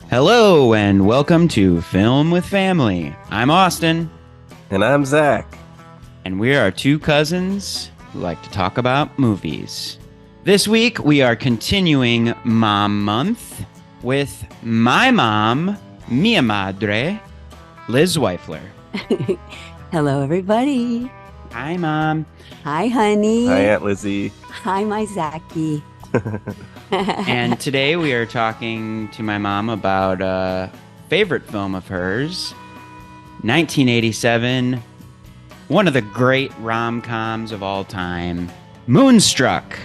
Hello and welcome to Film with Family. I'm Austin. And I'm Zach. And we are two cousins who like to talk about movies. This week we are continuing Mom Month with my mom, Mia Madre, Liz Zweifler. Hello, everybody. Hi, Mom. Hi, honey. Hi, Aunt Lizzie. Hi, my Zachy. And today we are talking to my mom about a favorite film of hers, 1987, one of the great rom-coms of all time, Moonstruck.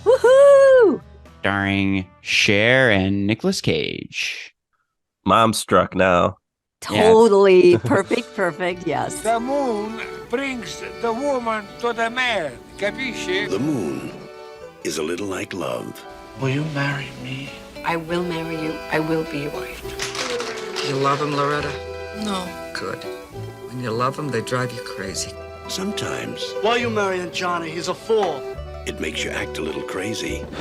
Woohoo! Starring Cher and Nic Cage. MOMSTRUCK now. Totally. Yeah. Perfect. Yes. The moon brings the woman to the man. Capisci? The moon is a little like love. Will you marry me? I will marry you. I will be your wife. You love him, Loretta? No. Good. When you love him, they drive you crazy. Sometimes Why are you marrying Johnny? He's a fool. it makes you act a little crazy. Where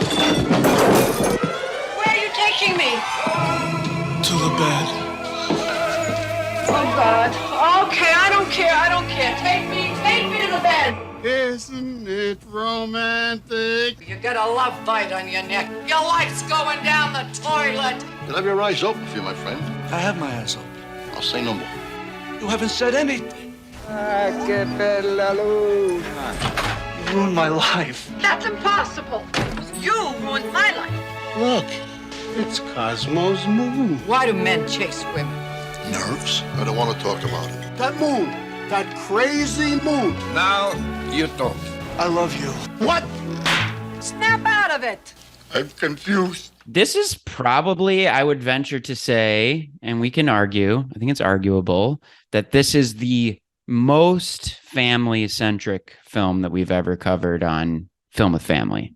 are you taking me? To the bed. Oh, God. Okay, I don't care. Take me to the bed. Isn't it romantic? You got a love bite on your neck. Your life's going down the toilet. You'll have your eyes open for you, my friend. I have my eyes open. I'll say no more. You haven't said anything. Que bella luna. You ruined my life. That's impossible. You ruined my life. Look, it's Cosmo's moon. Why do men chase women? Nerves? I don't want to talk about it. That moon. That crazy moon. Now you talk. I love you. What? Snap out of it. I'm confused. This is probably, I would venture to say, and we can argue, I think it's arguable, that this is the most family-centric film that we've ever covered on Film with Family.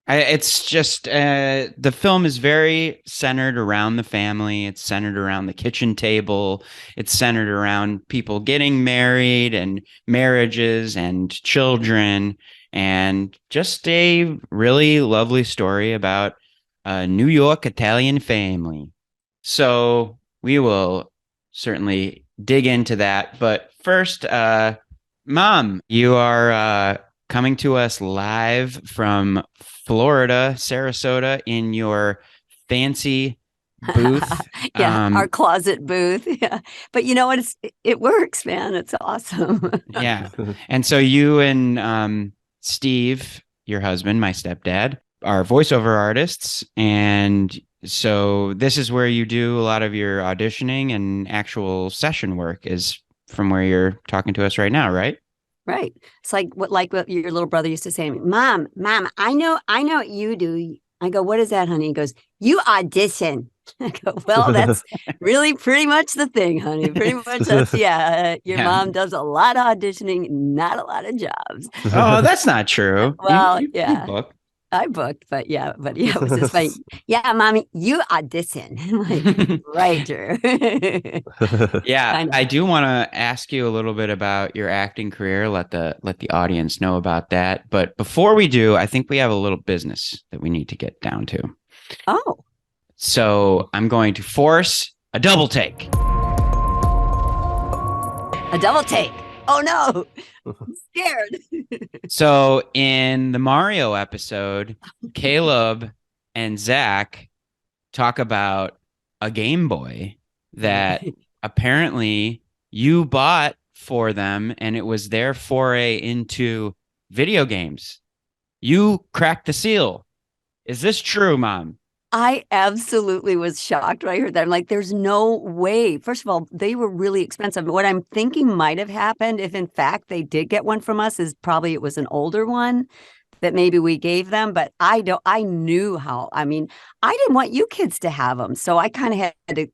It's just, the film is very centered around the family. It's centered around the kitchen table. It's centered around people getting married and marriages and children, and just a really lovely story about a New York Italian family. So we will certainly dig into that. But first, Mom, you are coming to us live from Florida, Sarasota, in your fancy booth. Our closet booth. Yeah. But you know what? It works, man. It's awesome. Yeah. And so you and Steve, your husband, my stepdad, are voiceover artists. And so this is where you do a lot of your auditioning and actual session work, is from where you're talking to us right now, right? Right. It's like what your little brother used to say to me, Mom, I know what you do. I go, what is that, honey? He goes, you audition. I go, well, that's really pretty much the thing, honey. Pretty much that's, your mom does a lot of auditioning, not a lot of jobs. Oh, that's not true. Well, you book. I booked, but it was just like, yeah, Mommy, you audition. I'm like, right, Drew. Yeah, I do want to ask you a little bit about your acting career. Let the audience know about that. But before we do, I think we have a little business that we need to get down to. Oh. So I'm going to force a double take. A double take. Oh, no. I'm scared. So in the Mario episode, Caleb and Zach talk about a Game Boy that apparently you bought for them, and it was their foray into video games. You cracked the seal. Is this true, Mom? I absolutely was shocked when I heard that. I'm like, there's no way. First of all, they were really expensive. What I'm thinking might have happened, if in fact they did get one from us, is probably it was an older one that maybe we gave them. But I knew how, I didn't want you kids to have them. So I kind of had to,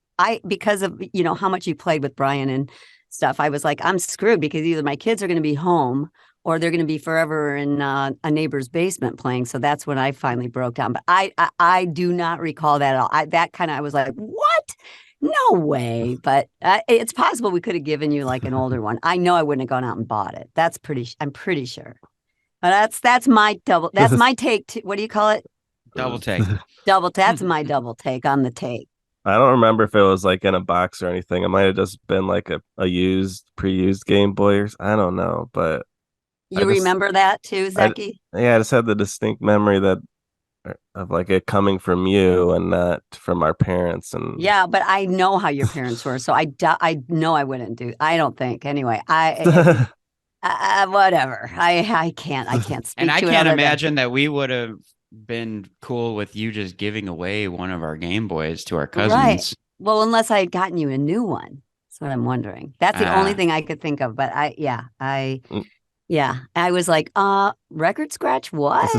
because of, how much you played with Brian and stuff, I was like, I'm screwed, because either my kids are going to be home or they're going to be forever in a neighbor's basement playing. So that's when I finally broke down. But I do not recall that at all. I was like, what? No way. But it's possible we could have given you like an older one. I know I wouldn't have gone out and bought it. I'm pretty sure. That's my double. That's my take. What do you call it? Double take. That's my double take on the take. I don't remember if it was like in a box or anything. It might have just been like a pre-used Game Boy or I don't know, but You remember that too, Zachary? I just had the distinct memory of like it coming from you and not from our parents. And yeah, but I know how your parents were, so I know I wouldn't do. I don't think anyway. Whatever. I can't speak. And I to can't it imagine that we would have been cool with you just giving away one of our Game Boys to our cousins. Right. Well, unless I had gotten you a new one. That's what I'm wondering. That's the only thing I could think of. But I was like, record scratch, what?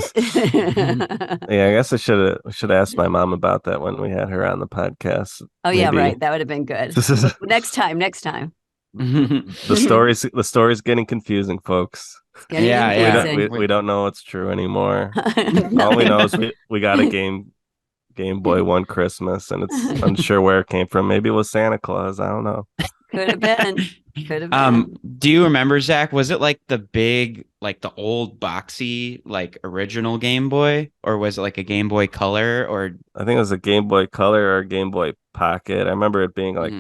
Yeah, I guess I should ask my mom about that when we had her on the podcast. Oh yeah, right. That would have been good. Next time. The story's getting confusing, folks. We don't know what's true anymore. No. All we know is we got a Game Boy one Christmas, and it's unsure where it came from. Maybe it was Santa Claus. I don't know. Could have been. Do you remember, Zach? Was it like the big, like the old boxy, like original Game Boy, or was it like a Game Boy Color? Or I think it was a Game Boy Color or a Game Boy Pocket. I remember it being like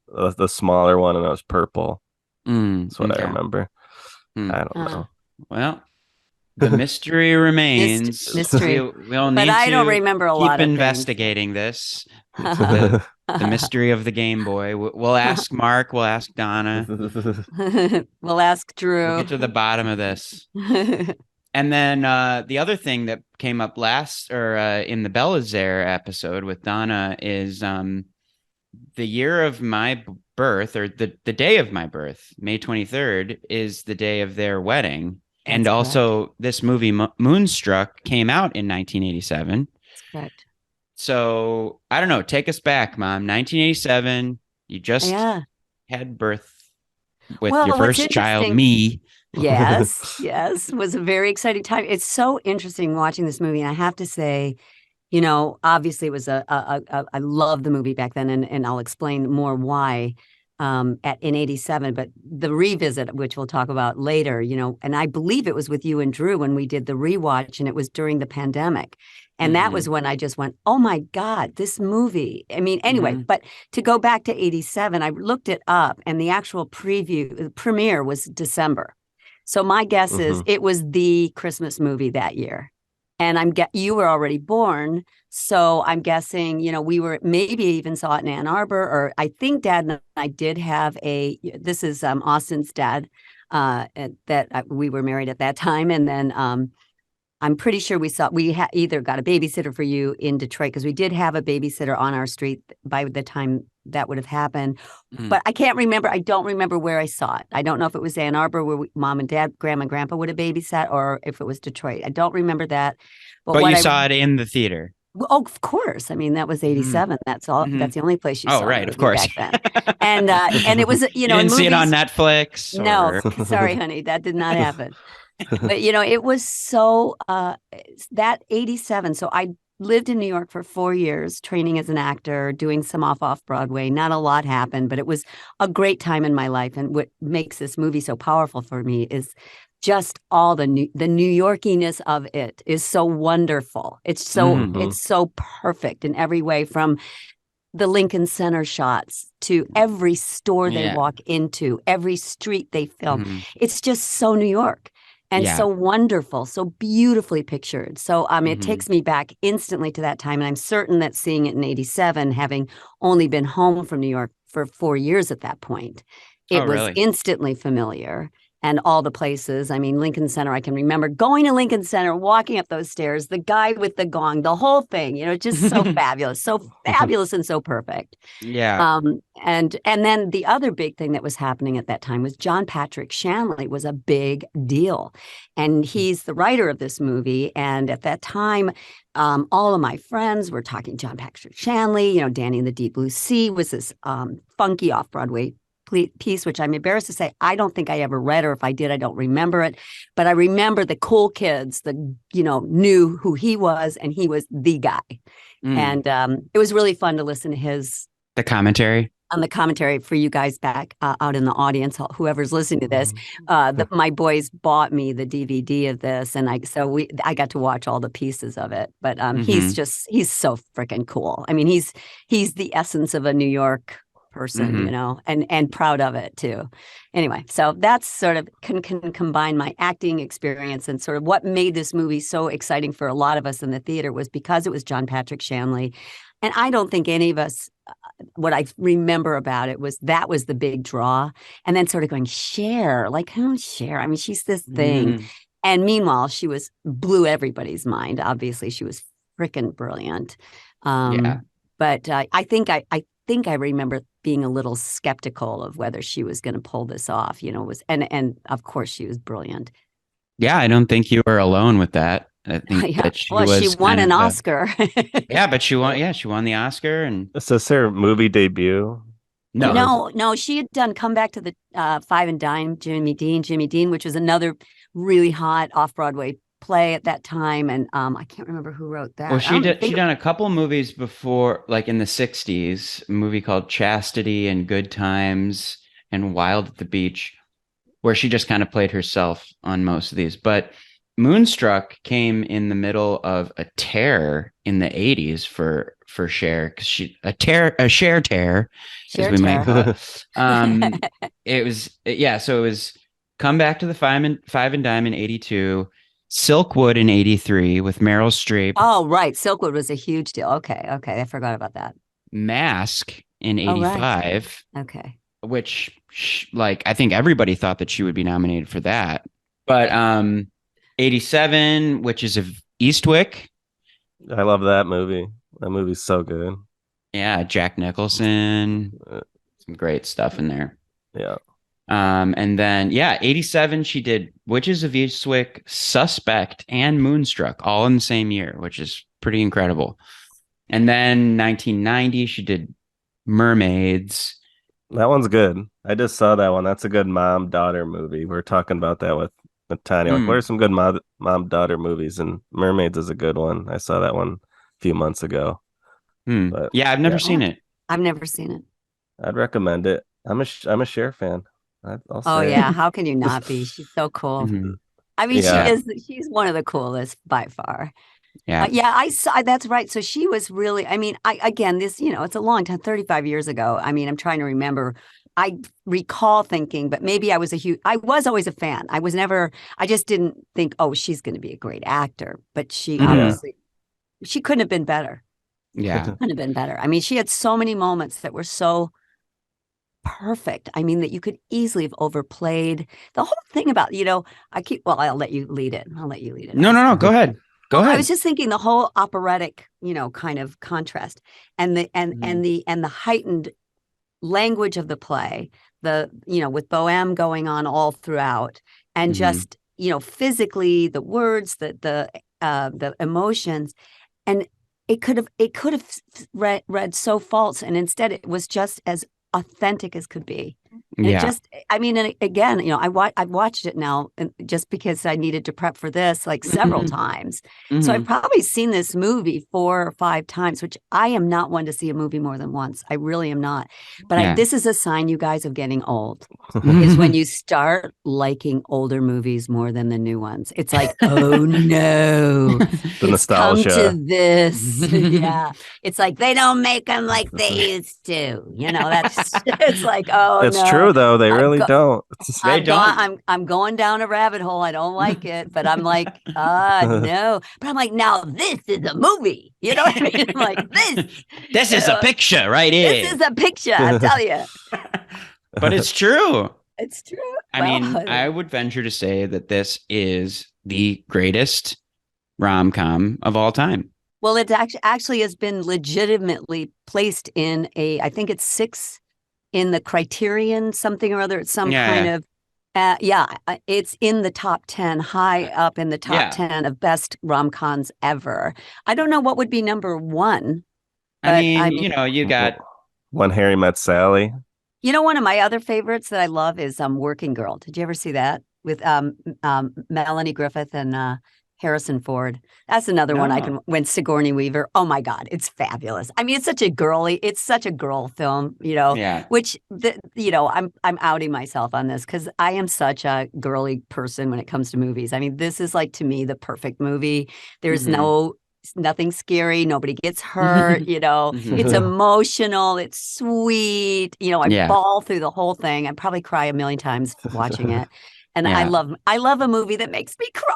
the smaller one, and it was purple. That's what I remember. I don't know. Well, the mystery remains. Mystery. We'll need but I don't remember a lot of investigating this. The mystery of the Game Boy. We'll ask Mark. We'll ask Donna. We'll ask Drew. We'll get to the bottom of this. And then the other thing that came up last, or in the Bellazaire episode with Donna, is the year of my birth, or the day of my birth, May 23rd, is the day of their wedding. That's and also correct. This movie, Moonstruck, came out in 1987. That's correct. So, I don't know. Take us back, Mom. 1987, you just had birth with your first child, me. Yes. It was a very exciting time. It's so interesting watching this movie. And I have to say, you know, obviously it was I loved the movie back then, and I'll explain more why in 87, but the revisit, which we'll talk about later, you know, and I believe it was with you and Drew when we did the rewatch, and it was during the pandemic. And that was when I just went, oh my God, this movie. I mean, anyway, but to go back to 87, I looked it up, and the actual premiere was December. So my guess is it was the Christmas movie that year. And you were already born, so I'm guessing, you know, we were maybe even saw it in Ann Arbor, or I think Dad and I did have this is Austin's dad, that we were married at that time, and then I'm pretty sure we either got a babysitter for you in Detroit, because we did have a babysitter on our street by the time that would have happened. But I can't remember. I don't remember where I saw it. I don't know if it was Ann Arbor where Mom and Dad, Grandma and Grandpa would have babysat, or if it was Detroit. I don't remember that. But you saw it in the theater. Oh, of course. I mean, that was 87. That's all. That's the only place you saw it. Oh, right. Of course. Back then. And it was, you know, you didn't see it on Netflix? No, sorry, honey. That did not happen. But, you know, it was so, that 87. So I lived in New York for 4 years, training as an actor, doing some off Broadway. Not a lot happened, but it was a great time in my life. And what makes this movie so powerful for me is just all the New Yorkiness of it is so wonderful. It's so it's so perfect in every way, from the Lincoln Center shots to every store they walk into, every street they film. It's just so New York. And so wonderful, so beautifully pictured. So it takes me back instantly to that time. And I'm certain that seeing it in 87, having only been home from New York for 4 years at that point, it was instantly familiar. And all the places. I mean, Lincoln Center, I can remember going to Lincoln Center, walking up those stairs, the guy with the gong, the whole thing, you know, just so fabulous and so perfect. Yeah. And then the other big thing that was happening at that time was John Patrick Shanley was a big deal. And he's the writer of this movie. And at that time, all of my friends were talking John Patrick Shanley, you know, Danny and the Deep Blue Sea was this funky off-Broadway piece, which I'm embarrassed to say I don't think I ever read, or if I did, I don't remember it. But I remember the cool kids, knew who he was, and he was the guy. And it was really fun to listen to the commentary. on the commentary for you guys back out in the audience, whoever's listening to this, my boys bought me the DVD of this, and I got to watch all the pieces of it. But he's so freaking cool. I mean, he's the essence of a New York person, and proud of it too. Anyway, so that's sort of can combine my acting experience and sort of what made this movie so exciting for a lot of us in the theater was because it was John Patrick Shanley. And I don't think any of us, what I remember about it was that was the big draw. And then sort of going, Cher, like, who's Cher? I mean, she's this thing. And meanwhile, she blew everybody's mind. Obviously, she was freaking brilliant. But I think I remember being a little skeptical of whether she was going to pull this off, and of course she was brilliant. Yeah, I don't think you were alone with that. I think that she won an Oscar. But she won the Oscar. And this is her movie debut. No, she had done Come Back to the Five and Dime, Jimmy Dean, which was another really hot off-Broadway play at that time, and I can't remember who wrote that. Well, she done a couple movies before, like in the 60s, a movie called Chastity and Good Times and Wild at the Beach, where she just kind of played herself on most of these. But Moonstruck came in the middle of a tear in the 80s for Cher, because a Cher tear, as we might call it. So it was Come Back to the Five and Dime in 82, Silkwood in 83 with Meryl Streep. Oh, right. Silkwood was a huge deal. Okay. I forgot about that. Mask in 85. Right. Okay. Which, I think everybody thought that she would be nominated for that. But 87, which is of Eastwick. I love that movie. That movie's so good. Yeah, Jack Nicholson. Some great stuff in there. Yeah. And then 87 she did Witches of Eastwick, Suspect, and Moonstruck all in the same year, which is pretty incredible. And then 1990 she did Mermaids. That one's good. I just saw that one. That's a good mom-daughter movie. We were talking about that with Tanya. Like, what are some good mom-daughter movies? And Mermaids is a good one. I saw that one a few months ago. But, I've never seen it. I've never seen it. I'd recommend it. I'm a Cher fan. How can you not be? She's so cool. I mean, she's one of the coolest by far. I saw, that's right. So she was really, I mean, this, it's a long time, 35 years ago. I mean, I'm trying to remember. I recall thinking, but maybe I was always a fan. I just didn't think, she's going to be a great actor, but she obviously, she couldn't have been better. Yeah. Couldn't have been better. I mean, she had so many moments that were so perfect. I mean, that you could easily have overplayed the whole thing about, I'll let you lead it. No. Go ahead. I was just thinking the whole operatic, kind of contrast and the heightened language of the play, with Bohème going on all throughout, and just, physically the words, the emotions, and it could have read so false, and instead it was just as authentic as could be. And it just, I mean, and again, I've watched it now just because I needed to prep for this several times. So I've probably seen this movie 4 or 5 times, which I am not one to see a movie more than once. I really am not. But this is a sign, you guys, of getting old, is when you start liking older movies more than the new ones. It's like, oh no, the nostalgia. Come to this. It's like they don't make them like they used to. It's like, oh, it's true though. They really don't. I'm going down a rabbit hole. I don't like it, but I'm like, no. But I'm like, now this is a movie. You know what I mean? I'm like, this is a picture right here. This is a picture, I tell you. But it's true. It's true. I mean, I would venture to say that this is the greatest rom-com of all time. Well, it actually has been legitimately placed in I think it's 6 in the Criterion something or other. It's some kind of, it's in the top 10, high up in the top 10 of best rom-coms ever. I don't know what would be number 1. I mean, you got When Harry Met Sally. One of my other favorites that I love is Working Girl. Did you ever see that with Melanie Griffith and Harrison Ford. That's another one I No. can. When Sigourney Weaver. Oh my God, it's fabulous. I mean, it's such a girl film, Yeah. which I'm outing myself on this because I am such a girly person when it comes to movies. I mean, this is like, to me, the perfect movie. There's nothing scary. Nobody gets hurt. It's emotional. It's sweet. I bawl through the whole thing. I probably cry a million times watching it. And I love a movie that makes me cry.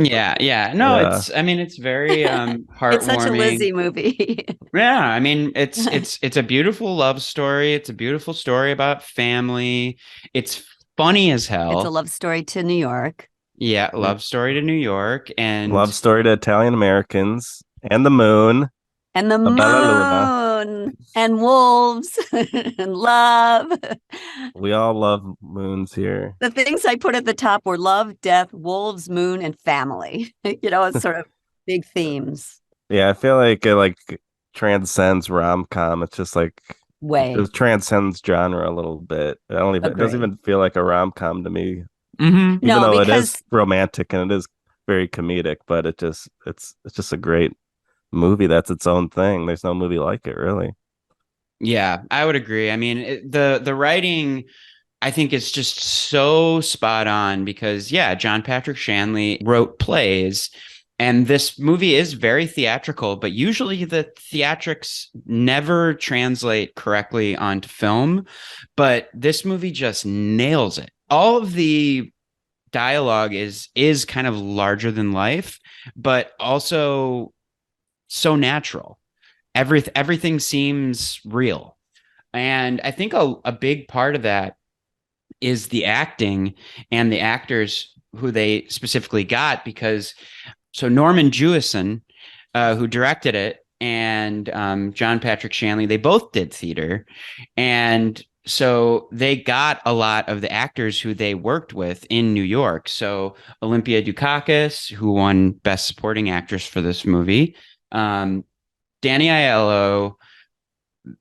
Yeah. No, it's very heartwarming. It's such a Lizzie movie. Yeah, I mean, it's a beautiful love story. It's a beautiful story about family. It's funny as hell. It's a love story to New York. Yeah, love story to New York and love story to Italian Americans and the moon. And the moon and wolves and love. We all love moons here. The things I put at the top were love, death, wolves, moon, and family. It's sort of big themes. Yeah, I feel like it transcends rom-com. It's just like it transcends genre a little bit. It doesn't even feel like a rom-com to me. Mm-hmm. Even though it is romantic and it is very comedic, but it's just a great movie. That's its own thing. There's no movie like it, really. Yeah, I would agree. I mean, the writing, I think, is just so spot on because, John Patrick Shanley wrote plays, and this movie is very theatrical, but usually the theatrics never translate correctly onto film, but this movie just nails it. All of the dialogue is kind of larger than life, but also so natural. Everything seems real. And I think a big part of that is the acting and the actors who they specifically got, because Norman Jewison, who directed it, and John Patrick Shanley, they both did theater. And so they got a lot of the actors who they worked with in New York. So Olympia Dukakis, who won Best Supporting Actress for this movie, Danny Aiello,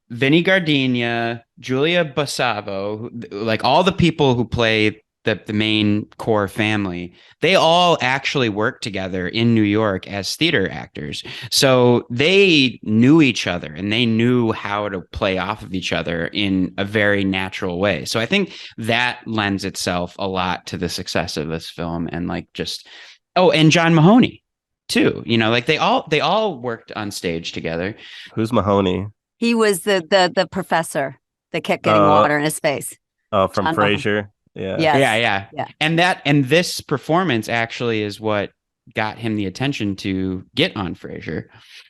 Vinnie Gardenia, Julia Bassavo, like all the people who play the main core family, they all actually worked together in New York as theater actors. So they knew each other and they knew how to play off of each other in a very natural way. So I think that lends itself a lot to the success of this film. And and John Mahoney too, they all worked on stage together. Who's Mahoney? He was the professor that kept getting water in his face. Oh, from Frasier. Yeah. Yes. Yeah. And this performance actually is what got him the attention to get on Frasier.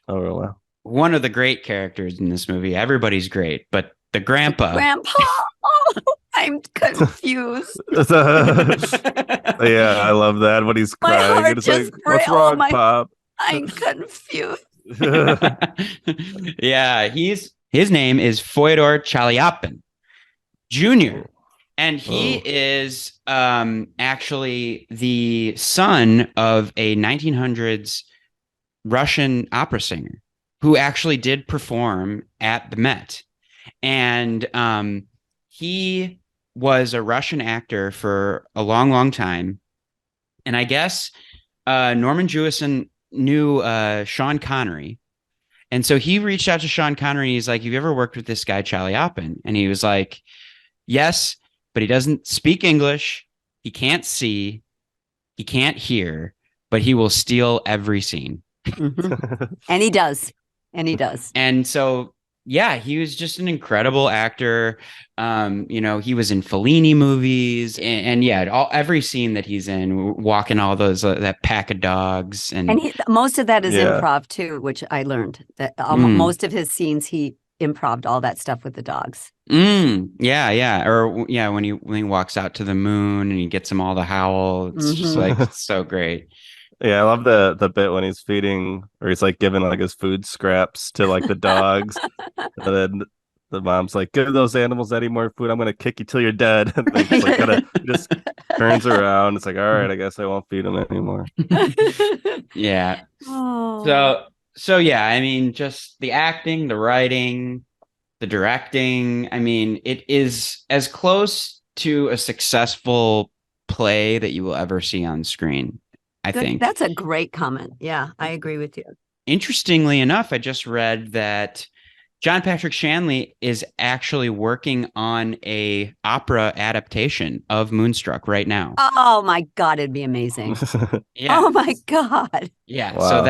Oh, wow. One of the great characters in this movie. Everybody's great, but the grandpa. Oh, I'm confused. Yeah, I love that when he's My crying. heart It's just what's wrong, Pop? I'm confused. Yeah, his name is Fyodor Chaliapin Jr. And he is actually the son of a 1900s Russian opera singer who actually did perform at the Met. And he was a Russian actor for a long, long time. And I guess Norman Jewison knew Sean Connery. And so he reached out to Sean Connery. He's like, "Have you ever worked with this guy, Chaliapin?" And he was like, "Yes, but he doesn't speak English. He can't see. He can't hear, but he will steal every scene." Mm-hmm. And he does. And so, he was just an incredible actor. He was in Fellini movies and every scene that he's in, walking all those, that pack of dogs. And most of that is improv too, which I learned that most of his scenes, he improv'd all that stuff with the dogs. Yeah. Or when he walks out to the moon and he gets them all to howl, it's just it's so great. Yeah, I love the bit when he's feeding, or he's like giving his food scraps to the dogs, and then the mom's like, "Give those animals any more food, I'm gonna kick you till you're dead." And then he just turns around. It's like, all right, I guess I won't feed him anymore. Yeah. Oh. So I mean, just the acting, the writing, the directing. I mean, it is as close to a successful play that you will ever see on screen. I Good. think. That's a great comment. Yeah, I agree with you. Interestingly enough, I just read that John Patrick Shanley is actually working on a opera adaptation of Moonstruck right now. Oh my God, it'd be amazing. Yeah. Oh my God. Yeah. Wow. So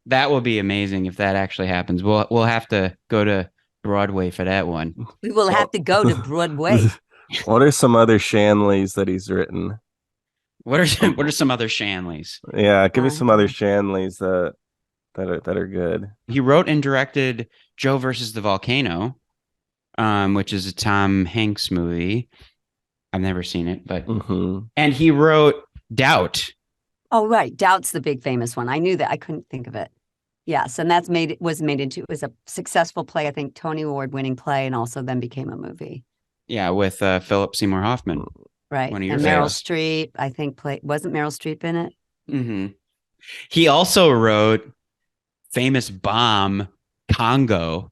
that will be amazing if that actually happens. We'll have to go to Broadway for that one. We will have to go to Broadway. What are some other Shanleys that he's written? What are some other Shanleys? Yeah, give me some other Shanleys that are good. He wrote and directed Joe versus the Volcano, which is a Tom Hanks movie. I've never seen it, but and he wrote Doubt. Oh, right. Doubt's the big famous one. I knew that. I couldn't think of it. Yes, and it was a successful play, I think Tony Award winning play, and also then became a movie. Yeah, with Philip Seymour Hoffman. Right. One of your and Meryl favorites. Streep, I think wasn't Meryl Streep in it? Mm-hmm. He also wrote famous bomb Congo.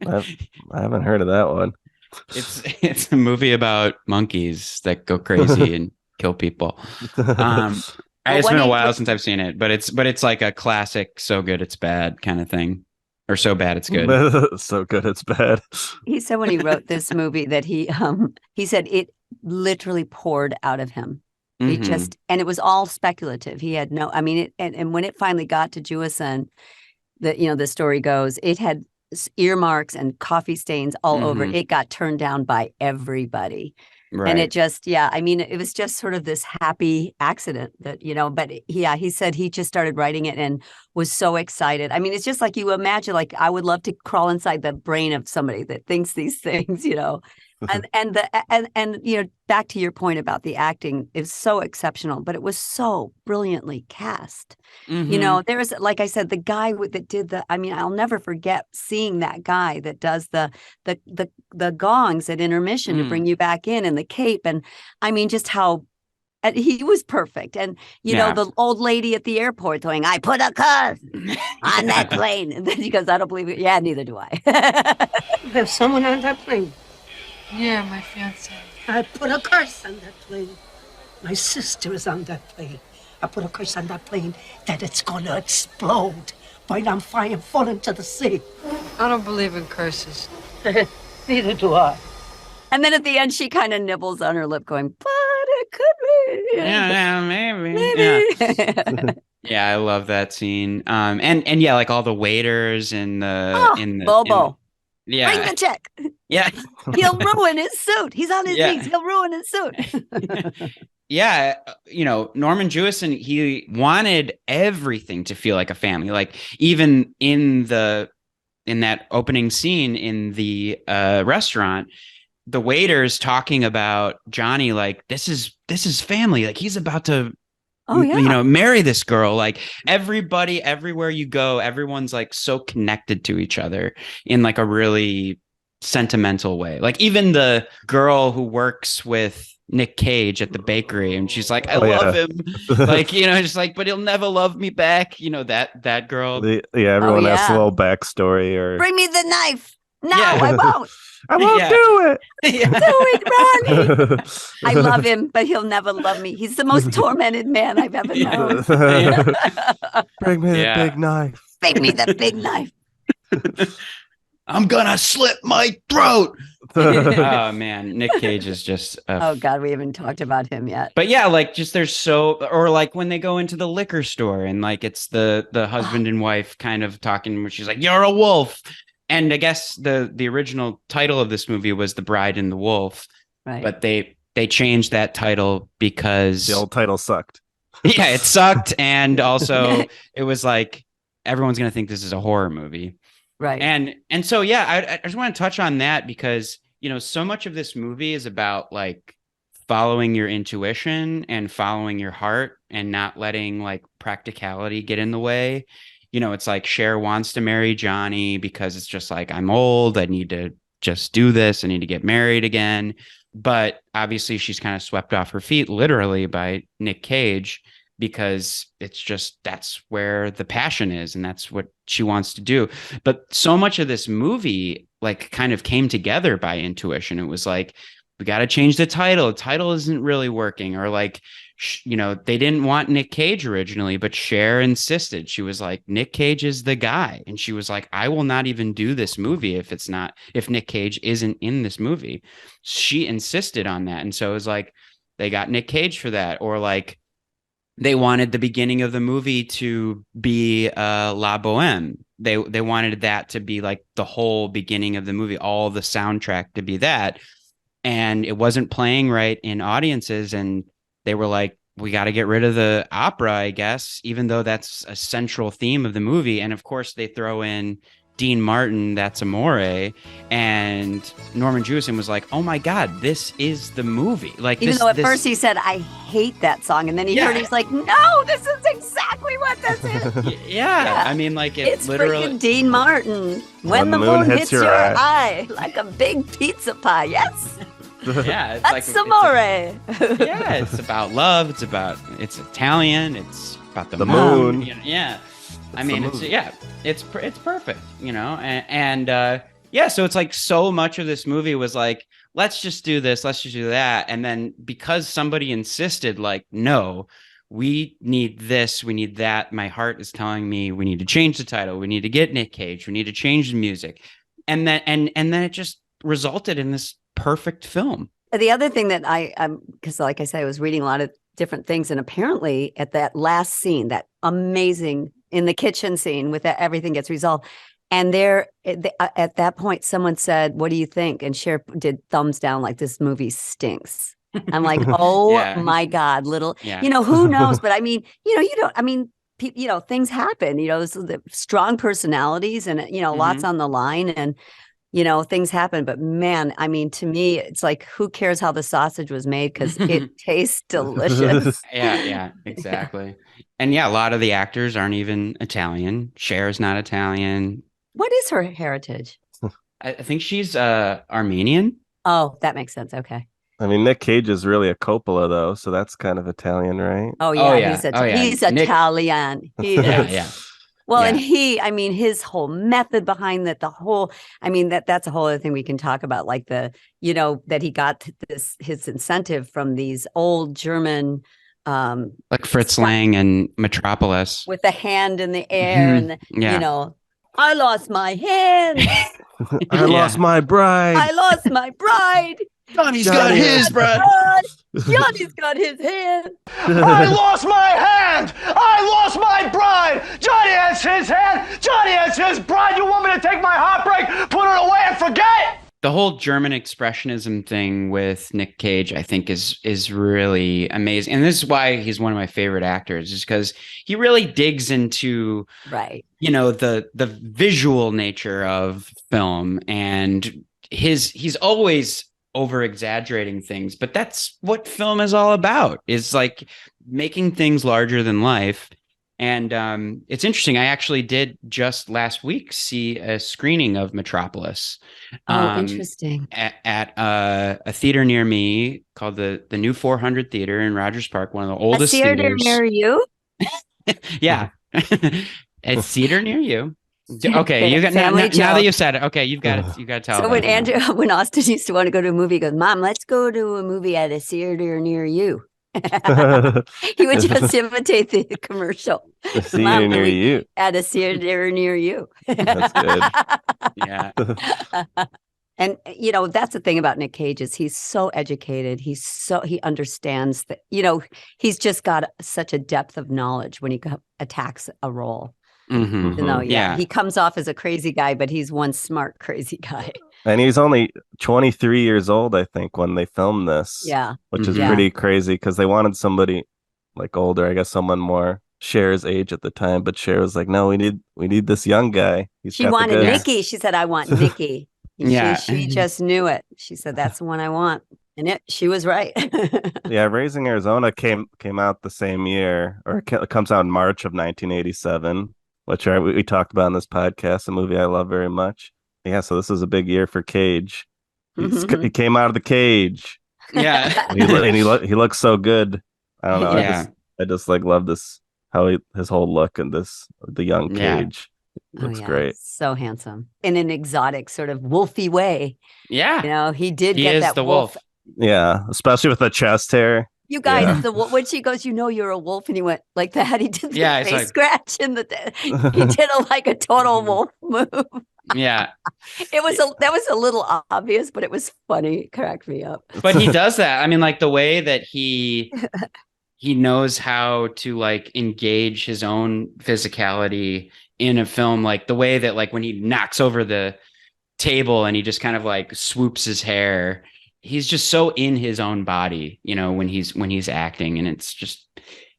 I haven't heard of that one. It's a movie about monkeys that go crazy and kill people. It's been a while since I've seen it, but it's like a classic, so good it's bad kind of thing, or so bad it's good. So good it's bad. He said when he wrote this movie that he said it literally poured out of him. He just, and it was all speculative. He had no, I mean, and when it finally got to Jewison, the story goes, it had earmarks and coffee stains all over. It got turned down by everybody. Right. And it just, I mean, it was just sort of this happy accident that, but he said he just started writing it and was so excited. I mean, it's just like you imagine, like, I would love to crawl inside the brain of somebody that thinks these things, and back to your point about the acting is so exceptional, but it was so brilliantly cast. There was, like I said, the guy that did I'll never forget seeing that guy that does the gongs at intermission to bring you back in, and the cape, and I mean just how he was perfect. And the old lady at the airport going, "I put a curse on that plane," and then she goes, "I don't believe it." Yeah, neither do I. There's someone on that plane. Yeah, my fiance. I put a curse on that plane. My sister is on that plane. I put a curse on that plane that it's gonna explode, burn on fire and fall into the sea. I don't believe in curses. Neither do I. And then at the end, she kind of nibbles on her lip, going, "But it could be." Yeah, maybe. Yeah, I love that scene. And yeah, like all the waiters in the Bobo. Yeah. Bring the check. Yeah. He'll ruin his suit. He's on his knees. He'll ruin his suit. Yeah. Norman Jewison, he wanted everything to feel like a family. Like even in that opening scene in the restaurant, the waiter's talking about Johnny, like, this is family. Like, he's about to marry this girl. Like, everybody, everywhere you go, everyone's like so connected to each other in like a really sentimental way. Like even the girl who works with Nic Cage at the bakery, and she's like, I love him. Like, just like, but he'll never love me back. That girl. Everyone has a little backstory or bring me the knife. No, I won't. I won't do it. Do it, Ronnie. I love him, but he'll never love me. He's the most tormented man I've ever known. Bring me the big knife. Bring me the big knife. I'm gonna slit my throat. Oh man, Nic Cage is just oh god, we haven't talked about him yet. But yeah, like just or like when they go into the liquor store and like it's the husband and wife kind of talking where she's like, "You're a wolf." And I guess the original title of this movie was The Bride and the Wolf. Right. But they changed that title because the old title sucked. Yeah, it sucked, and also it was like everyone's gonna think this is a horror movie. Right. And so, yeah, I just want to touch on that because, so much of this movie is about like following your intuition and following your heart and not letting like practicality get in the way. It's like Cher wants to marry Johnny because it's just like, I'm old. I need to just do this. I need to get married again. But obviously she's kind of swept off her feet, literally, by Nic Cage, because it's just, that's where the passion is and that's what she wants to do. But so much of this movie like kind of came together by intuition. It was like, we got to change the title. The title isn't really working. Or like they didn't want Nic Cage originally, but Cher insisted. She was like, Nic Cage is the guy. And she was like, I will not even do this movie if Nic Cage isn't in this movie. She insisted on that. And so it was like, they got Nic Cage for that. Or like, they wanted the beginning of the movie to be La Boheme. They wanted that to be like the whole beginning of the movie, all the soundtrack to be that. And it wasn't playing right in audiences. And they were like, we got to get rid of the opera, I guess, even though that's a central theme of the movie. And of course, they throw in Dean Martin, That's Amore, and Norman Jewison was like, oh my God, this is the movie. Like, even though at first he said, I hate that song. And then he heard, he's like, no, this is exactly what this is. Yeah. I mean, like, it's literally freaking Dean Martin. When the moon hits your eye like a big pizza pie. Yes. Yeah, it's That's amore. Yeah, it's about love. It's Italian. It's about the moon. Yeah. I mean, it's perfect, and so it's like so much of this movie was like, let's just do this, let's just do that. And then because somebody insisted, like, no, we need this, we need that. My heart is telling me we need to change the title. We need to get Nic Cage. We need to change the music. And then it just resulted in this perfect film. The other thing that because like I said, I was reading a lot of different things. And apparently at that last scene, that amazing in the kitchen scene with that, everything gets resolved. And at that point, someone said, what do you think? And Cher did thumbs down, like, this movie stinks. I'm like, oh my God, who knows? But I mean, things happen, the strong personalities and, lots on the line and, things happen. But man, I mean, to me, it's like, who cares how the sausage was made? Because it tastes delicious. Yeah, exactly. And a lot of the actors aren't even Italian. Cher's not Italian. What is her heritage? I think she's Armenian. Oh, that makes sense. Okay. I mean, Nic Cage is really a Coppola, though, so that's kind of Italian, right? Oh, yeah. He's Italian. He is. Yeah. Well, and his whole method behind that, that's a whole other thing we can talk about, like that he got his incentive from these old German, like Fritz Lang and Metropolis, with the hand in the air and I lost my hand. I lost my bride. I lost my bride. Johnny's got his bride. Johnny's got his hand. I lost my hand. I lost my bride. Johnny has his hand. Johnny has his bride. You want me to take my heartbreak, put it away, and forget? The whole German expressionism thing with Nic Cage, I think, is really amazing. And this is why he's one of my favorite actors, is because he really digs into the visual nature of film, and he's always over exaggerating things, but that's what film is all about, is like making things larger than life. And it's interesting. I actually did just last week see a screening of Metropolis. Interesting. At a theater near me called the New 400 Theater in Rogers Park, one of the oldest theaters. Near you? Yeah. A theater near you. Okay, you got now that you said it. Okay, you've got it. You got to tell. So when Austin used to want to go to a movie, he goes, "Mom, let's go to a movie at a theater near you." He would just imitate the commercial. A theater near you. At a theater near you. That's good. Yeah. And that's the thing about Nic Cage, is he's so educated. He understands that. He's just got such a depth of knowledge when he attacks a role. Mm-hmm. He comes off as a crazy guy, but he's one smart crazy guy. And he's only 23 years old, I think, when they filmed this. Yeah. Which is pretty crazy, because they wanted somebody like older, I guess someone more Cher's age at the time. But Cher was like, no, we need this young guy. She wanted Nicky. She said, I want Nicky. She just knew it. She said, that's the one I want. And she was right. Yeah, Raising Arizona came out the same year, or it comes out in March of 1987, which we talked about in this podcast, a movie I love very much. Yeah, so this is a big year for Cage. He came out of the cage. Yeah. and he looks so good. I don't know. Yeah. I just like love this, his whole look and the young Cage. Looks great. So handsome in an exotic sort of wolfy way. Yeah. He did get that the wolf. Yeah, especially with the chest hair. You guys, Yeah. when she goes, you're a wolf, and he went like that. He did the Yeah, it's face like- scratch and he did a total wolf move. Yeah. That was a little obvious, but it was funny. It cracked me up. But he does that. I mean, like the way that he knows how to like engage his own physicality in a film, like the way that like when he knocks over the table and he just kind of like swoops his hair, he's just so in his own body, when he's acting, and it's just,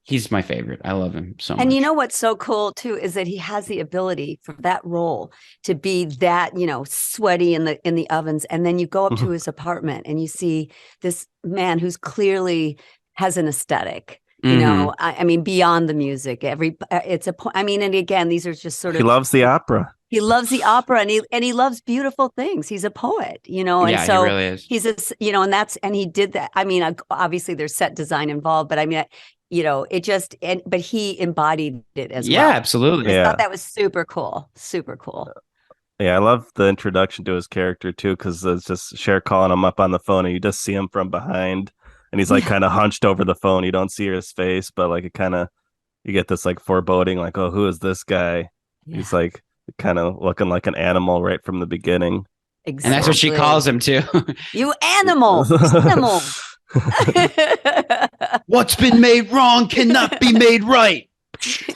he's my favorite. I love him so much. And you know what's so cool too is that he has the ability for that role to be that, sweaty in the ovens, and then you go up to his apartment and you see this man who's clearly has an aesthetic. I mean, beyond the music, and again, these are just sort of. He loves the opera. He loves the opera, and he loves beautiful things. He's a poet, and so he really is. He's and he did that. I mean, obviously there's set design involved, but I mean, but he embodied it as well. Yeah, absolutely. I thought that was super cool. Super cool. Yeah, I love the introduction to his character too, because it's just Cher calling him up on the phone, and you just see him from behind, and he's like kind of hunched over the phone. You don't see his face, but like you get this like foreboding, like, oh, who is this guy? Yeah. He's like kind of looking like an animal right from the beginning. Exactly. And that's what she calls him too. You animal. Animal. What's been made wrong cannot be made right.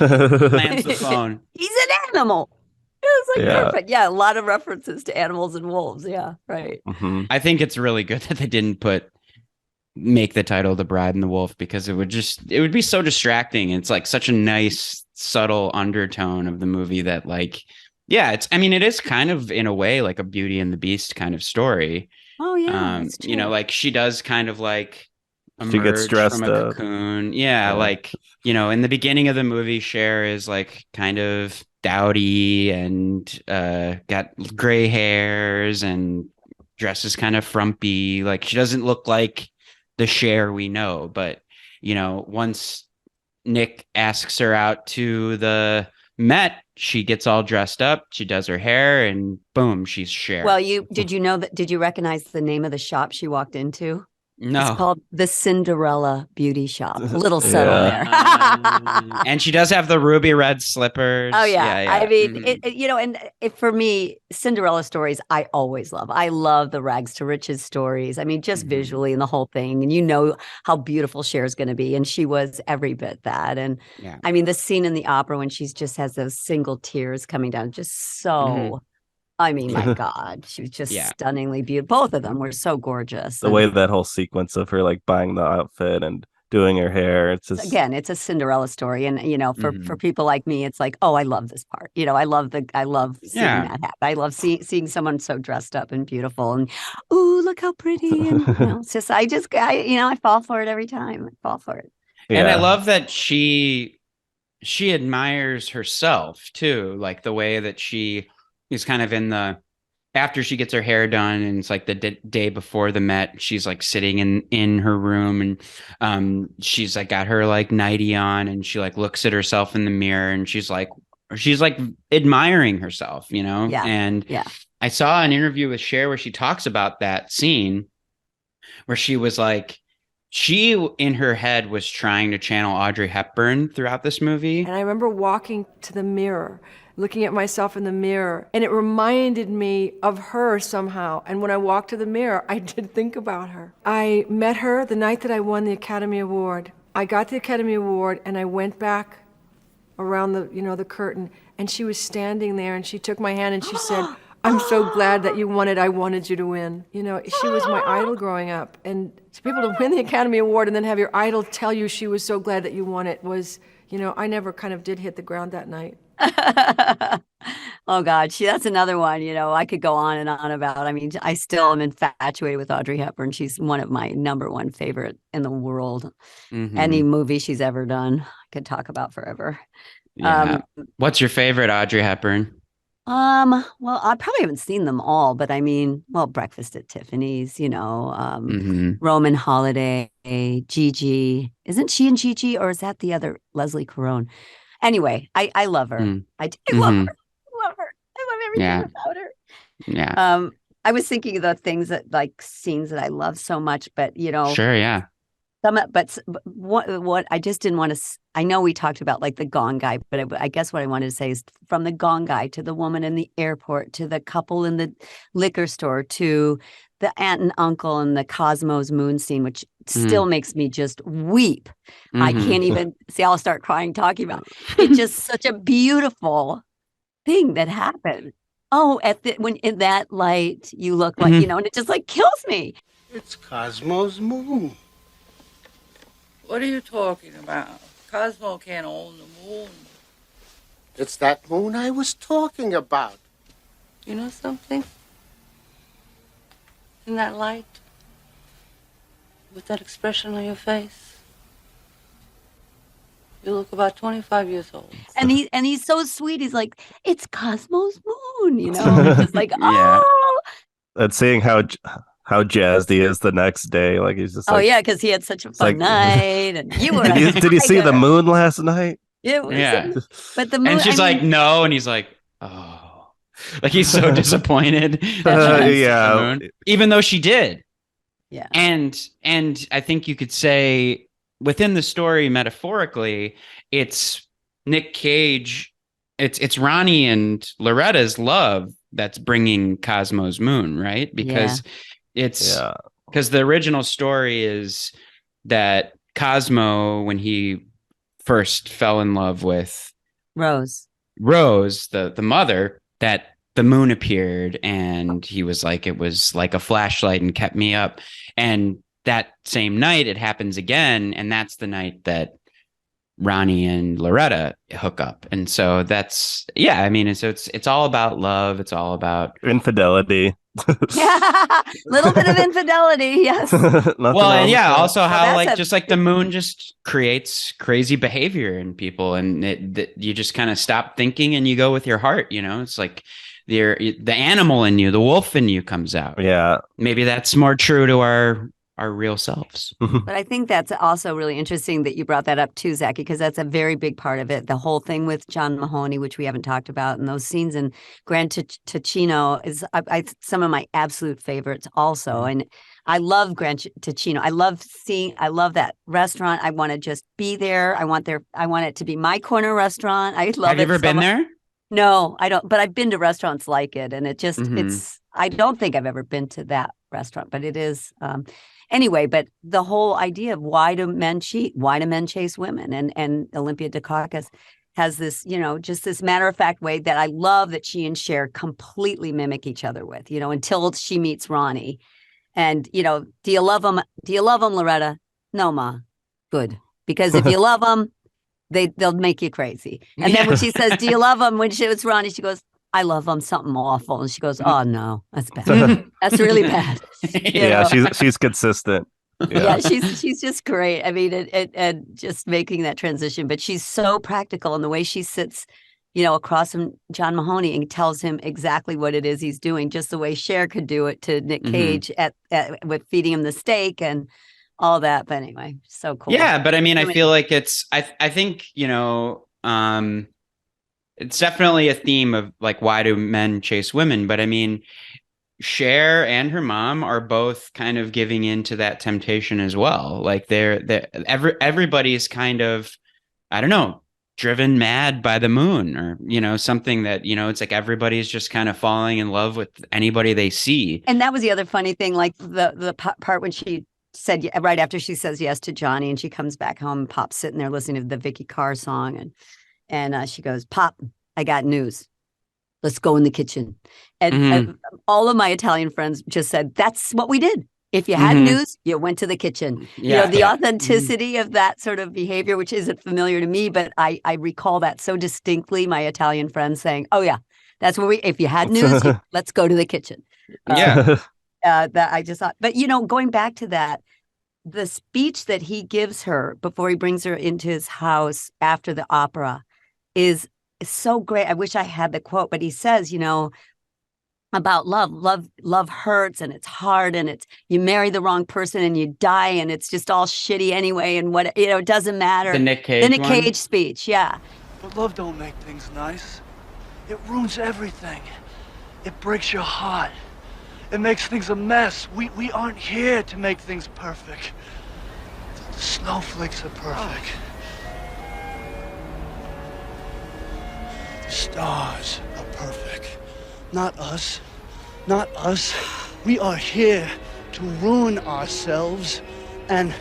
Lands the phone. He's an animal. It was like perfect. Yeah, a lot of references to animals and wolves. Yeah, right. Mm-hmm. I think it's really good that they didn't make the title The Bride and the Wolf, because it would be so distracting. It's like such a nice, subtle undertone of the movie that like, yeah, it is kind of in a way like a Beauty and the Beast kind of story. Oh yeah. That's true. Like she does kind of like she gets dressed from a up. cocoon. Yeah, like, in the beginning of the movie, Cher is like kind of dowdy and got gray hairs and dresses kind of frumpy. Like she doesn't look like the Cher we know, but once Nic asks her out to the Met, she gets all dressed up, she does her hair, and boom, she's Cher. Well, did you recognize the name of the shop she walked into? No. It's called the Cinderella Beauty Shop. A little subtle there. And she does have the ruby red slippers. Oh yeah. I mean, Mm-hmm. for me, Cinderella stories I always love. I love the rags to riches stories. I mean, just visually and the whole thing, and how beautiful Cher's going to be, and she was every bit that. And I mean, the scene in the opera when she's just has those single tears coming down, just so. I mean, my God, she was just stunningly beautiful. Both of them were so gorgeous. The way that whole sequence of her like buying the outfit and doing her hair, it's just it's a Cinderella story, and for people like me, it's like, oh, I love this part. I love seeing that happen. I love seeing someone so dressed up and beautiful, and ooh, look how pretty. And it's just, I fall for it every time. I fall for it. Yeah. And I love that she admires herself too, like the way that she is kind of after she gets her hair done, and it's like the day before the Met, she's like sitting in her room, and she's like got her like nightie on, and she like looks at herself in the mirror, and she's like admiring herself, and I saw an interview with Cher where she talks about that scene where she was like, she in her head was trying to channel Audrey Hepburn throughout this movie. And I remember walking to the mirror, looking at myself in the mirror, and it reminded me of her somehow. And when I walked to the mirror, I did think about her. I met her the night that I won the Academy Award. I got the Academy Award, and I went back around the curtain, and she was standing there, and she took my hand, and she said, I'm so glad that you won it. I wanted you to win. She was my idol growing up. And to be able to win the Academy Award and then have your idol tell you she was so glad that you won it was, I never kind of did hit the ground that night. Oh God, that's another one, I could go on and on about. I mean, I still am infatuated with Audrey Hepburn. She's one of my number one favorite in the world. Any movie she's ever done, I could talk about forever. Yeah. What's your favorite Audrey Hepburn? Well, I probably haven't seen them all, but I mean, Breakfast at Tiffany's, Roman Holiday, Gigi. Isn't she in Gigi, or is that the other Leslie Caron? Anyway, I love her. I do love her. I love everything about her. Yeah. I was thinking of the things that like scenes that I love so much, but Sure, yeah. but what I just didn't want to. I know we talked about like the gong guy, but I guess what I wanted to say is from the gong guy to the woman in the airport to the couple in the liquor store to the aunt and uncle in the Cosmos Moon scene, which still makes me just weep. I can't even see. I'll start crying talking about it. It's just such a beautiful thing that happened. Oh, when in that light you look like and it just like kills me. It's Cosmo's moon. What are you talking about? Cosmo can't own the moon. It's that moon I was talking about. You know something? In that light, with that expression on your face, you look about 25 years old. And he's so sweet. He's like, it's Cosmo's moon, It's just like, oh. And seeing how jazzed he is the next day, like he's just. Like, because he had such a fun night, and you were. Did you see the moon last night? It was, but the moon. And she's like, no, and he's like, oh, like he's so disappointed. The moon, even though she did. Yeah. And I think you could say within the story, metaphorically, it's Nic Cage, it's Ronnie and Loretta's love that's bringing Cosmo's moon, right? Because because the original story is that Cosmo, when he first fell in love with Rose, the mother, that the moon appeared and he was like, it was like a flashlight and kept me up. And that same night it happens again. And that's the night that Ronnie and Loretta hook up. And so that's, it's all about love. It's all about infidelity. Little bit of infidelity. Yes. Also how just like the moon just creates crazy behavior in people, and you just kind of stop thinking and you go with your heart. It's like the animal in you, the wolf in you comes out. Yeah. Maybe that's more true to our real selves. But I think that's also really interesting that you brought that up too, Zachy, because that's a very big part of it. The whole thing with John Mahoney, which we haven't talked about, and those scenes in Gran Ticino is some of my absolute favorites also. And I love Gran Ticino. I love that restaurant. I want to just be there. I want it to be my corner restaurant. I love it. Have you ever been there? No, I don't, but I've been to restaurants like it, and it just, I don't think I've ever been to that restaurant, but it is, anyway, but the whole idea of why do men cheat? Why do men chase women? And Olympia Dukakis has this, just this matter-of-fact way that I love that she and Cher completely mimic each other with, until she meets Ronnie. And, do you love them? Do you love them, Loretta? No, Ma. Good. Because if you love them, they'll make you crazy. And then when she says, do you love them? When it's Ronnie, she goes, I love them, something awful. And she goes, oh no, that's bad. That's really bad. She's consistent. Yeah, she's just great. I mean, and just making that transition, but she's so practical in the way she sits, across from John Mahoney and tells him exactly what it is he's doing, just the way Cher could do it to Nic Cage with feeding him the steak and all that. But anyway, so cool. Yeah, but I mean, I feel like it's, I think, it's definitely a theme of like, why do men chase women? But I mean, Cher and her mom are both kind of giving into that temptation as well. Like everybody's kind of, I don't know, driven mad by the moon, or, something that, it's like everybody's just kind of falling in love with anybody they see. And that was the other funny thing, like the part when she said, right after she says yes to Johnny and she comes back home and Pop's sitting there listening to the Vicky Carr song. And she goes, Pop, I got news. Let's go in the kitchen. And all of my Italian friends just said, that's what we did. If you had news, you went to the kitchen. The authenticity of that sort of behavior, which isn't familiar to me, but I recall that so distinctly, my Italian friends saying, oh yeah, that's where if you had news, let's go to the kitchen. That I just thought, but going back to that, the speech that he gives her before he brings her into his house after the opera is so great. I wish I had the quote, but he says, about love hurts and it's hard and it's, you marry the wrong person and you die and it's just all shitty anyway. And what, it doesn't matter. The Nic Cage speech. Yeah. But love don't make things nice. It ruins everything. It breaks your heart. It makes things a mess. We aren't here to make things perfect. The snowflakes are perfect. The stars are perfect. Not us. Not us. We are here to ruin ourselves and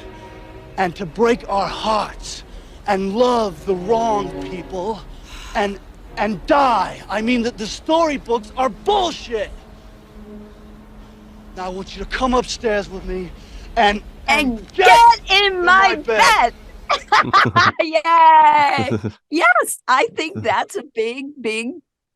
to break our hearts and love the wrong people and die. I mean that the storybooks are bullshit. Now I want you to come upstairs with me and get in my bed. Yay! Yes, I think that's a big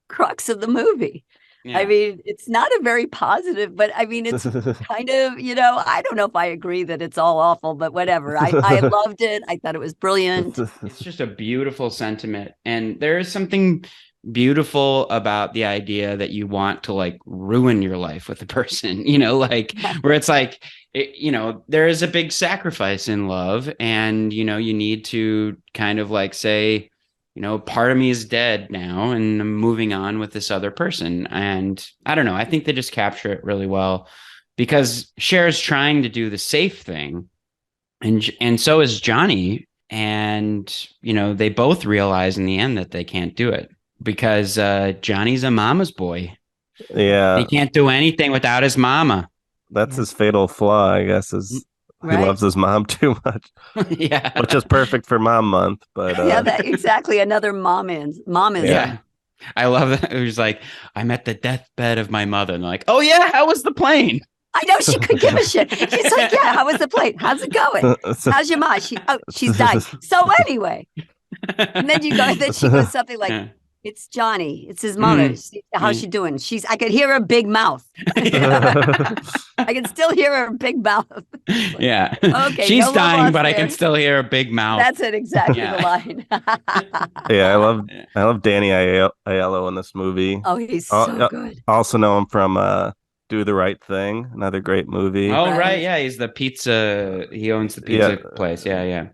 crux of the movie. Yeah. I mean, it's not a very positive, but I mean, it's kind of, you know, I don't know if I agree that it's all awful, but whatever. I loved it. I thought it was brilliant. It's just a beautiful sentiment. And there is something beautiful about the idea that you want to like ruin your life with a person, you know, like where it's like, you know, there is a big sacrifice in love and, you know, you need to kind of like say, you know, part of me is dead now and I'm moving on with this other person. And I don't know, I think they just capture it really well because Cher's trying to do the safe thing. And so is Johnny. And, you know, they both realize in the end that they can't do it because Johnny's a mama's boy. Yeah. He can't do anything without his mama. That's his fatal flaw, I guess, is he loves his mom too much. Yeah. Which is perfect for Mom Month. But yeah, exactly. Another momism. Yeah. I love that. It was like, I'm at the deathbed of my mother. And they're like, oh, yeah, how was the plane? I know she could give a shit. She's like, yeah, how was the plane? How's it going? How's your mom? She's died. So anyway. And then she goes something like, it's Johnny. It's his mother. How's she doing? I could hear her big mouth. I can still hear her big mouth. Yeah. Okay. She's dying, but I can still hear her big mouth. That's it. Exactly the line. Yeah. I love Danny Aiello in this movie. Oh, he's so good. Also know him from Do the Right Thing, another great movie. Oh, right. Yeah. He's the pizza. He owns the pizza place. Yeah.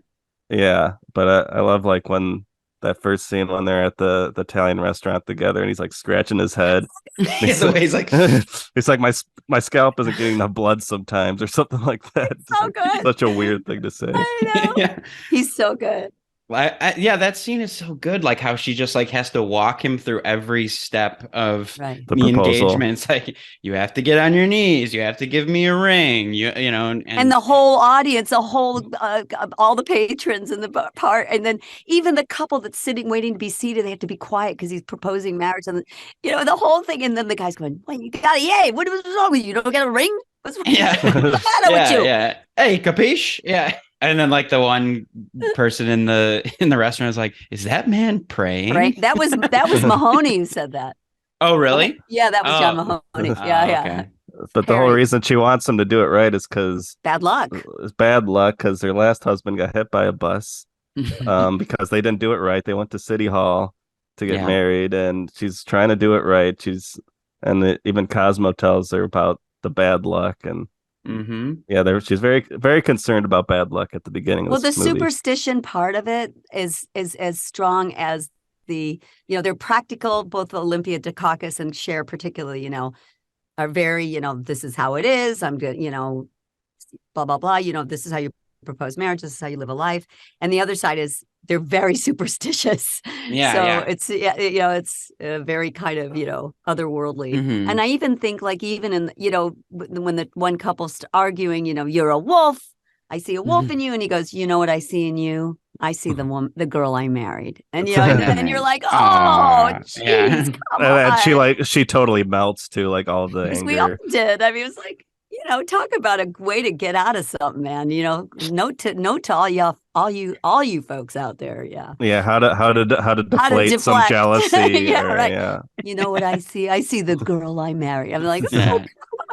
Yeah. But I love like when that first scene when they're at the Italian restaurant together and he's like scratching his head. He's like it's like my scalp isn't getting enough blood sometimes or something like that. It's so good. Such a weird thing to say. I know. Yeah. He's so good. Yeah, that scene is so good. Like how she just like has to walk him through every step of the engagement. It's like you have to get on your knees, you have to give me a ring, you know, and the whole audience, all the patrons in the part, and then even the couple that's sitting waiting to be seated, they have to be quiet because he's proposing marriage, and you know the whole thing. And then the guy's going, "Well, you got what was wrong with you? You don't get a ring? What's wrong with you? Yeah. Hey, capiche? Yeah." And then like the one person in the restaurant is like, is that man praying? Right. That was Mahoney who said that. Oh, really? Yeah, that was John Mahoney. Yeah. Okay. But the whole reason she wants him to do it right is because bad luck. It's bad luck because her last husband got hit by a bus because they didn't do it right. They went to City Hall to get married and she's trying to do it right. Even Cosmo tells her about the bad luck and she's very, very concerned about bad luck at the beginning. Well, the superstition part of it is as strong as they're practical. Both Olympia Dukakis and Cher, particularly, are very, this is how it is. I'm good, blah blah blah. This is how you propose marriage. This is how you live a life. And the other side is they're very superstitious. It's it's very kind of otherworldly. And I even think even in when the one couple's arguing, you're a wolf. I see a wolf in you, and he goes, you know what I see in you? I see the girl I married, and and you're like, oh, jeez, come on. And she totally melts too, like all the anger. We all did. I mean, it was like. Talk about a way to get out of something, man. Note to all you folks out there. Yeah. Yeah. How to deflate some jealousy. Right. You know what I see? I see the girl I married. I'm like,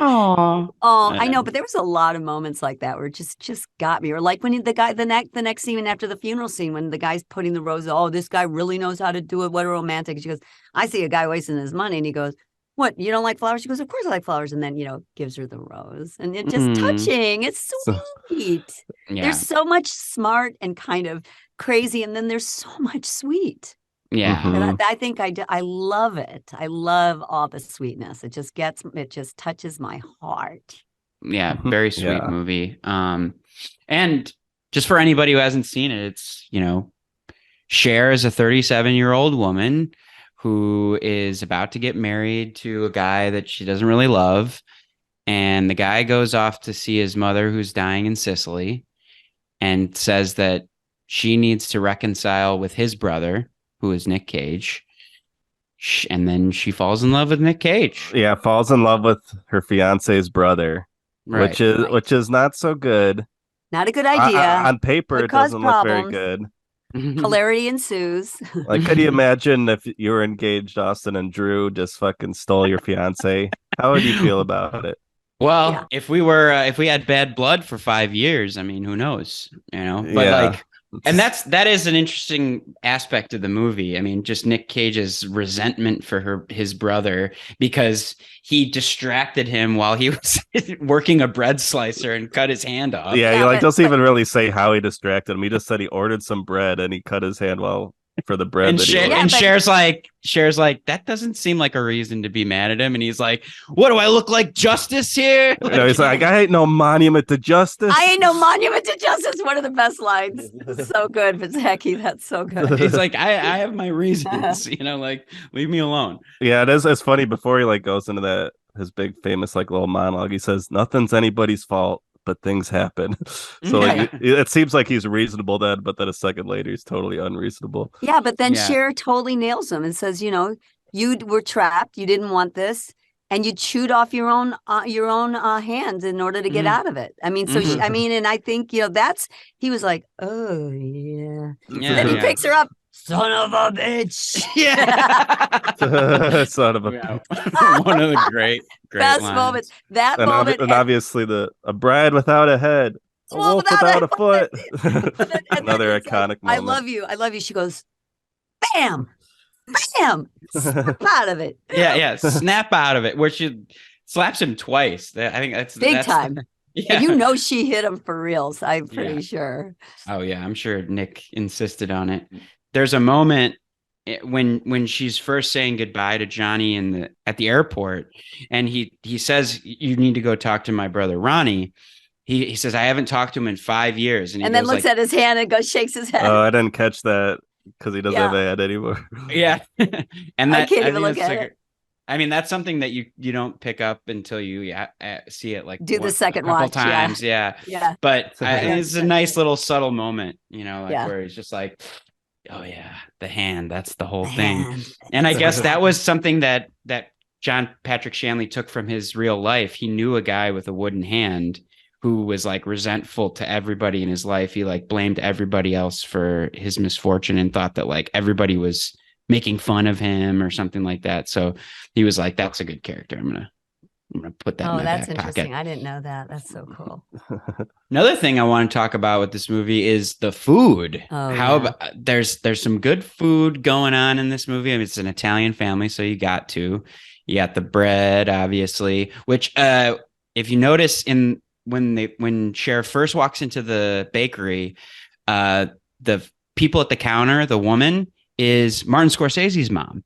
oh, I know, but there was a lot of moments like that where it just got me. Or like when the next scene after the funeral scene, when the guy's putting the rose. Oh, this guy really knows how to do it. What a romantic. She goes, I see a guy wasting his money, and he goes. What, you don't like flowers? She goes, of course I like flowers. And then, gives her the rose. And it's just touching. It's sweet. There's so much smart and kind of crazy. And then there's so much sweet. Yeah. And I think I love it. I love all the sweetness. It just touches my heart. Yeah. Very sweet movie. And just for anybody who hasn't seen it, it's, Cher is a 37-year-old woman who is about to get married to a guy that she doesn't really love. And the guy goes off to see his mother who's dying in Sicily and says that she needs to reconcile with his brother, who is Nic Cage. And then she falls in love with Nic Cage. Yeah, falls in love with her fiance's brother, Right. which is not so good. Not a good idea. On paper, it doesn't look very good. Hilarity ensues. Like, could you imagine if you were engaged, Austin, and Drew just fucking stole your fiance? How would you feel about it? Well, if we had bad blood for 5 years, I mean, who knows, but that is an interesting aspect of the movie. I mean, just Nic Cage's resentment for his brother because he distracted him while he was working a bread slicer and cut his hand off. Yeah, he doesn't even really say how he distracted him. He just said he ordered some bread and he cut his hand for the bread. And Cher's like, that doesn't seem like a reason to be mad at him. And he's like, what do I look like, justice here? He's like, I ain't no monument to justice. I ain't no monument to justice. One of the best lines. So good, but Zachy, that's so good. He's like, I have my reasons, leave me alone. Yeah, it's funny. Before he goes into his big famous little monologue, he says, nothing's anybody's fault, but things happen. So it seems like he's reasonable then, but then a second later he's totally unreasonable. Yeah, but then Cher totally nails him and says, you were trapped, you didn't want this, and you chewed off your own hands in order to get out of it. I mean, so and I think he was like, oh yeah. Then he picks her up. Son of a bitch. Yeah. Son of a one of the great best lines. moments. That and moment. And obviously a bride without a head. A wolf without a foot. Another iconic moment. I love you. She goes, bam, bam, snap out of it. Yeah, snap out of it. Where she slaps him twice. I think that's big time. Yeah. And she hit him for reals. I'm pretty sure. Oh yeah, I'm sure Nick insisted on it. There's a moment when she's first saying goodbye to Johnny at the airport, and he says, "You need to go talk to my brother Ronnie." He says, "I haven't talked to him in 5 years," and then looks at his hand and shakes his head. Oh, I didn't catch that because he doesn't have a head anymore. Yeah, and I can't even look at it. I mean, that's something that you don't pick up until you see it do the second watch times. Yeah. But it's a nice little subtle moment, where he's just like, oh yeah, the hand, that's the whole thing. And I guess that was something that Patrick Shanley took from his real life. He knew a guy with a wooden hand who was resentful to everybody in his life. He blamed everybody else for his misfortune and thought that everybody was making fun of him or something like that. So he was like, that's a good character. I'm gonna put that in my that's back interesting pocket. I didn't know that. That's so cool. Another thing I want to talk about with this movie is the food. About there's some good food going on in this movie. I mean, it's an Italian family, so you got the bread, obviously, which if you notice when Cher first walks into the bakery, the people at the counter, the woman is Martin Scorsese's mom.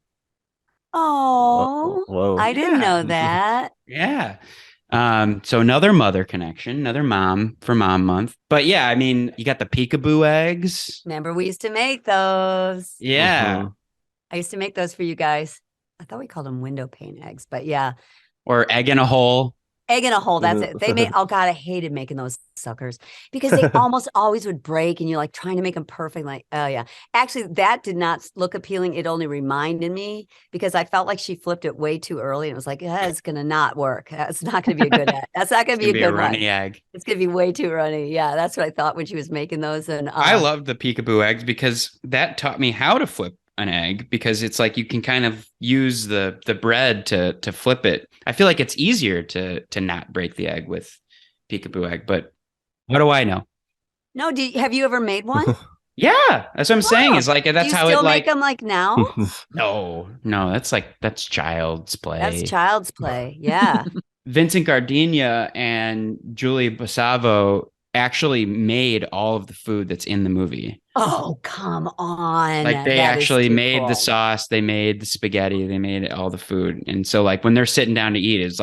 Oh, whoa. I didn't know that. Yeah. So another mother connection, another mom for Mom Month. But yeah, I mean, you got the peekaboo eggs. Remember, we used to make those. Yeah. I used to make those for you guys. I thought we called them window pane eggs, but yeah. Or egg in a hole. Egg in a hole. That's it. They made, oh God, I hated making those suckers because they almost always would break and you're trying to make them perfect. Oh yeah. Actually, that did not look appealing. It only reminded me because I felt like she flipped it way too early. And it was it's going to not work. It's not going to be a good egg. That's not going to be a good runny egg. It's going to be way too runny. Yeah. That's what I thought when she was making those. And I loved the peekaboo eggs because that taught me how to flip an egg, because it's you can kind of use the bread to flip it. I feel like it's easier to not break the egg with peekaboo egg, but what do I know? No, have you ever made one? Yeah, that's what I'm saying. Is that's do you how still it make them now? No, that's child's play. That's child's play. Yeah. Vincent Gardenia and Julie Basavo actually made all of the food that's in the movie. Oh, come on. They actually made the sauce, they made the spaghetti, they made all the food. And so when they're sitting down to eat, it's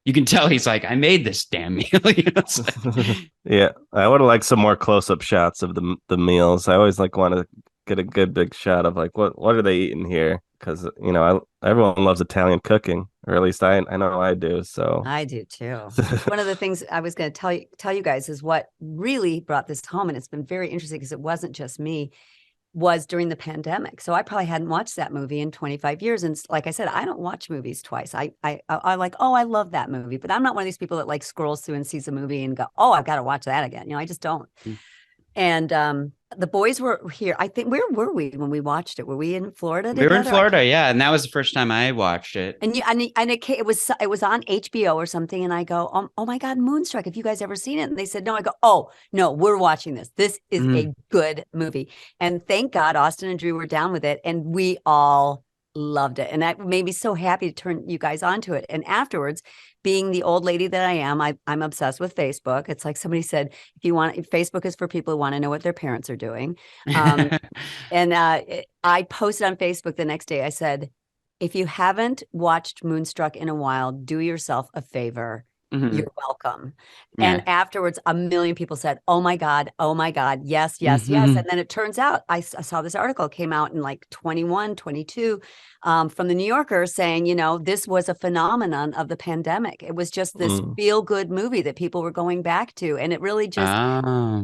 you can tell he's like, I made this damn meal. It's like, Yeah, I would have liked some more close-up shots of the meals. I always like want to get a good big shot of like what are they eating here? Because everyone loves Italian cooking, or at least I know I do. So I do too. One of the things I was going to tell you guys is what really brought this home, and it's been very interesting because it wasn't just me, was during the pandemic. So I probably hadn't watched that movie in 25 years. And like I said, I don't watch movies twice. I like, oh, I love that movie, but I'm not one of these people that like scrolls through and sees a movie and go, oh, I've got to watch that again. I just don't. And the boys were here. I think, where were we when we watched it? Were we in Florida together? We were in Florida, yeah, and that was the first time I watched it. And it was on HBO or something, and I go, oh my God, Moonstruck. Have you guys ever seen it? And they said no. I go, oh no, we're watching this. This is a good movie, and thank God Austin and Drew were down with it, and we all loved it, and that made me so happy to turn you guys onto it. And afterwards, being the old lady that I am, I'm obsessed with Facebook. It's like somebody said, Facebook is for people who want to know what their parents are doing. And I posted on Facebook the next day. I said, if you haven't watched Moonstruck in a while, do yourself a favor. You're welcome. Yeah. And afterwards, a million people said, oh my God, yes, yes, yes. And then it turns out, I saw this article came out in like 21, 22 from the New Yorker saying, this was a phenomenon of the pandemic. It was just this feel-good movie that people were going back to. And it really just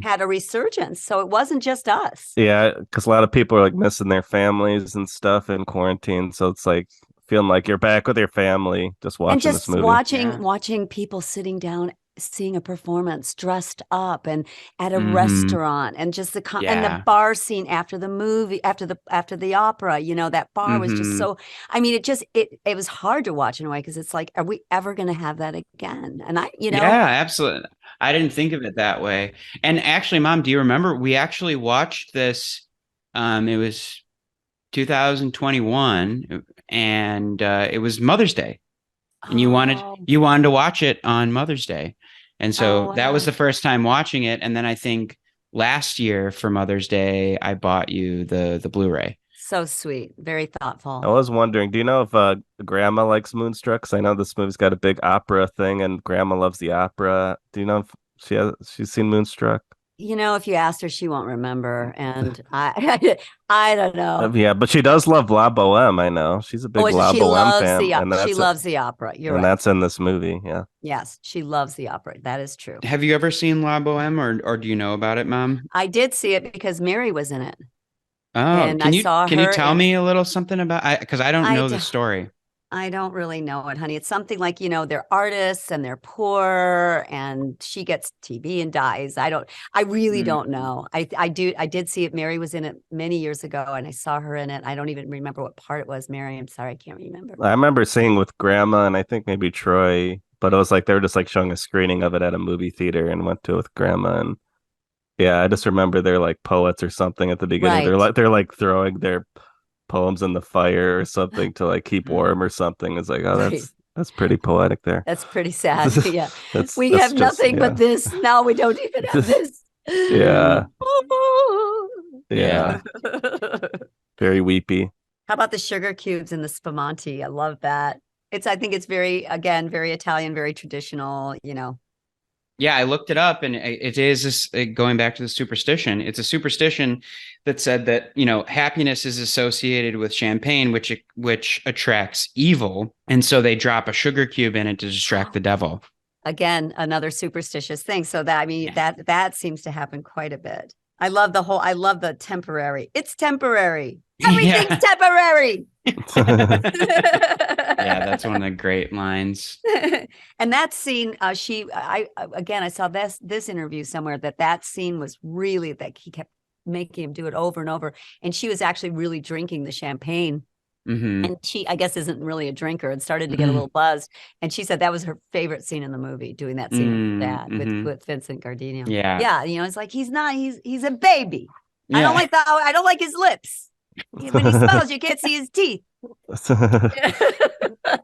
had a resurgence. So it wasn't just us. Yeah, because a lot of people are like missing their families and stuff in quarantine. So it's like feeling like you're back with your family, just watching this movie. Watching people sitting down, seeing a performance, dressed up, and at a restaurant, and just and the bar scene after the movie, after the opera. That bar was just so. I mean, it was hard to watch in a way because it's like, are we ever going to have that again? And yeah, absolutely. I didn't think of it that way. And actually, Mom, do you remember we actually watched this? It was 2021. And it was Mother's Day, and you wanted to watch it on Mother's Day, and so that was the first time watching it. And then I think last year for Mother's Day, I bought you the Blu-ray. So sweet, very thoughtful. I was wondering, do you know if Grandma likes Moonstruck? Because I know this movie's got a big opera thing, and Grandma loves the opera. Do you know if she's seen Moonstruck? If you asked her, she won't remember, and I don't know. Yeah, but she does love La Boheme. I know she's a big La Boheme fan. She loves the opera. You're right. And that's in this movie. Yeah. Yes, she loves the opera. That is true. Have you ever seen La Boheme, or do you know about it, Mom? I did see it because Mary was in it. Oh, and can you tell me a little something about? Because I don't know the story. I don't really know it, honey. It's something like, they're artists and they're poor, and she gets TB and dies. I really don't know. I did see it. Mary was in it many years ago, and I saw her in it. I don't even remember what part it was, Mary. I'm sorry. I can't remember. I remember seeing with Grandma, and I think maybe Troy, but it was like, they were just like showing a screening of it at a movie theater, and went to it with Grandma. And yeah, I just remember they're like poets or something at the beginning. Right. They're like throwing their poems in the fire or something to like keep warm or something. It's like, oh, that's pretty poetic there. That's pretty sad. Yeah. We have nothing but this. Now we don't even have this. Yeah. Yeah. Very weepy. How about the sugar cubes and the spumante? I love that. I think it's very Italian, very traditional, Yeah, I looked it up, and it is going back to the superstition. It's a superstition that said that, happiness is associated with champagne, which attracts evil. And so they drop a sugar cube in it to distract the devil. Again, another superstitious thing. So that seems to happen quite a bit. I love the temporary. It's temporary. Everything's temporary. Yeah, that's one of the great lines. And that scene, I saw this interview somewhere that scene was really, that he kept making him do it over and over. And she was actually really drinking the champagne. And she, I guess, isn't really a drinker, and started to get a little buzzed. And she said that was her favorite scene in the movie, doing that scene with Dad, with Vincent Gardenia. Yeah. It's like, he's a baby. Yeah. I don't like his lips. When he smells, you can't see his teeth.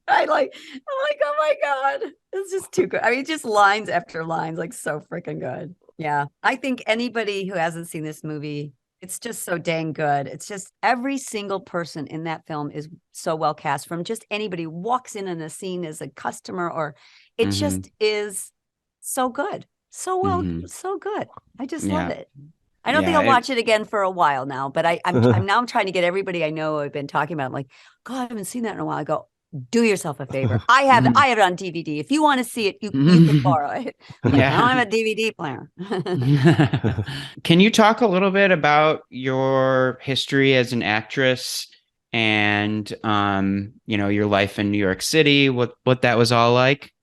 I'm like, oh my God, it's just too good. I mean, just lines after lines, like so freaking good. Yeah. I think anybody who hasn't seen this movie It's just so dang good. It's just every single person in that film is so well cast, from just anybody who walks in a scene as a customer, or it just is so good. So well, so good. I just love it. I don't think I'll watch it again for a while now, but I'm now trying to get everybody I know I've been talking about. I'm like, God, I haven't seen that in a while. I go, do yourself a favor. I have it on DVD. If you want to see it, you can borrow it. Yeah. I don't have a DVD player. Can you talk a little bit about your history as an actress and your life in New York City, what that was all like?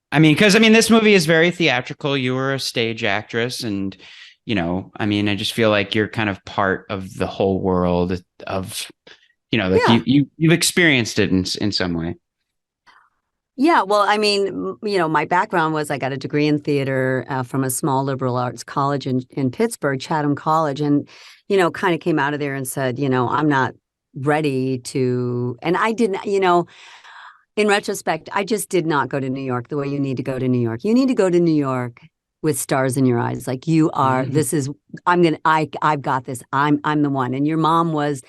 I mean, because this movie is very theatrical. You were a stage actress, and I just feel like you're kind of part of the whole world of you've experienced it in some way. Yeah, well, my background was I got a degree in theater from a small liberal arts college in Pittsburgh, Chatham College, and kind of came out of there and said, I'm not ready to, and I didn't, in retrospect, I just did not go to New York the way you need to go to New York. You need to go to New York with stars in your eyes, like you are. This is I've got this. I'm the one. And your mom was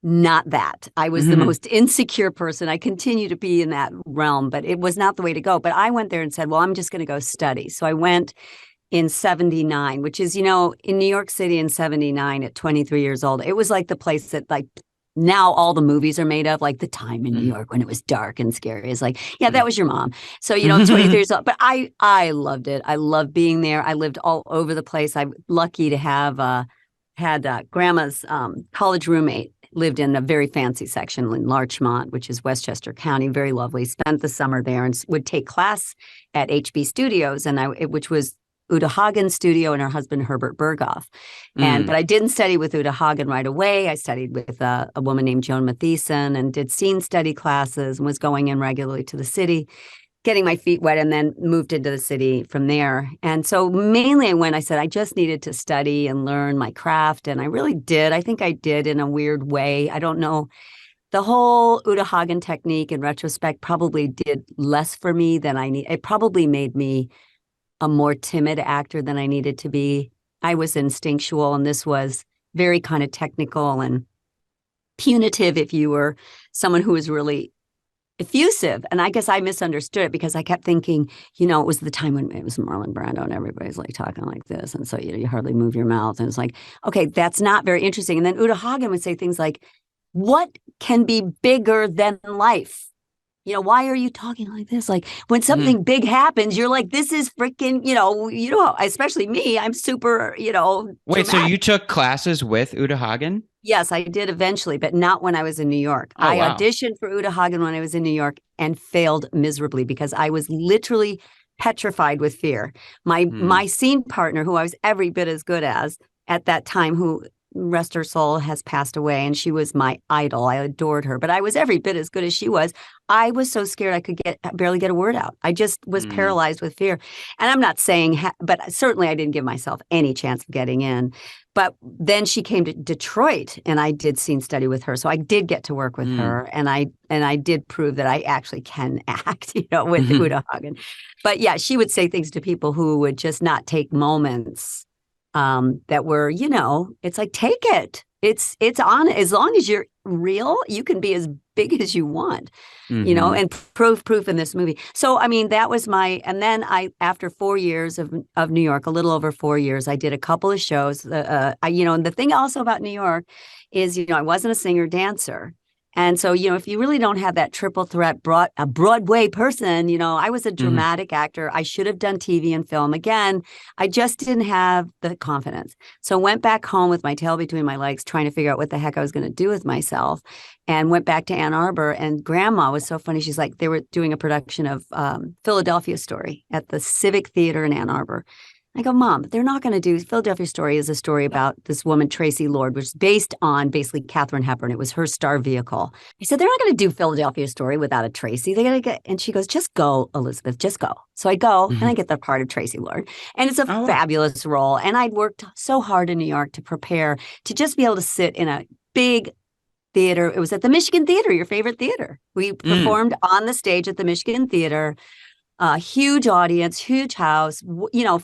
not that. I was the most insecure person. I continue to be in that realm, but it was not the way to go. But I went there and said, well, I'm just going to go study. So I went in 79, which is, in New York City in 79 at 23 years old, it was like the place that like now all the movies are made of, like the time in New York when it was dark and scary. It's like, yeah, that was your mom. So, 23 years old. But I loved it. I loved being there. I lived all over the place. I'm lucky to have had grandma's college roommate lived in a very fancy section in Larchmont, which is Westchester County, very lovely. Spent the summer there and would take class at HB Studios, which was Uta Hagen's studio and her husband, Herbert Berghoff. But I didn't study with Uta Hagen right away. I studied with a woman named Joan Mathieson and did scene study classes and was going in regularly to the city, getting my feet wet, and then moved into the city from there. And so mainly I said I just needed to study and learn my craft. And I really did. I think I did in a weird way. I don't know. The whole Uta Hagen technique in retrospect probably did less for me than I need. It probably made me a more timid actor than I needed to be. I was instinctual, and this was very kind of technical and punitive if you were someone who was really effusive. And I guess I misunderstood it because I kept thinking, it was the time when it was Marlon Brando and everybody's like talking like this. And so, you hardly move your mouth. And it's like, okay, that's not very interesting. And then Uta Hagen would say things like, what can be bigger than life? Why are you talking like this? Like when something big happens, you're like, this is freaking, especially me, I'm super, Wait, dramatic. So you took classes with Uta Hagen? Yes, I did eventually, but not when I was in New York. Oh, wow. Auditioned for Uta Hagen when I was in New York and failed miserably because I was literally petrified with fear. My scene partner, who I was every bit as good as at that time, who rest her soul, has passed away, and she was my idol. I adored her, but I was every bit as good as she was. I was so scared I could barely get a word out. I just was paralyzed with fear. And I'm not saying, but certainly I didn't give myself any chance of getting in. But then she came to Detroit, and I did scene study with her, so I did get to work with her, and I did prove that I actually can act, with Uta Hagen. But yeah, she would say things to people who would just not take moments that were, it's like, take it. It's on. As long as you're real, you can be as big as you want, and proof in this movie. So, that was and then after 4 years of New York, a little over 4 years, I did a couple of shows. And the thing also about New York is, I wasn't a singer dancer. And so, if you really don't have that triple threat, a Broadway person, I was a dramatic actor. I should have done TV and film. Again, I just didn't have the confidence. So went back home with my tail between my legs, trying to figure out what the heck I was going to do with myself, and went back to Ann Arbor. And Grandma was so funny. She's like, they were doing a production of Philadelphia Story at the Civic Theater in Ann Arbor. I go, Mom, they're not going to do Philadelphia Story is a story about this woman, Tracy Lord, which is based on basically Katharine Hepburn. It was her star vehicle. I said, they're not going to do Philadelphia Story without a Tracy. They got to get, and she goes, just go, Elizabeth, just go. So I go and I get the part of Tracy Lord. And it's a fabulous role. And I'd worked so hard in New York to prepare to just be able to sit in a big theater. It was at the Michigan Theater, your favorite theater. We performed on the stage at the Michigan Theater. Huge audience, huge house.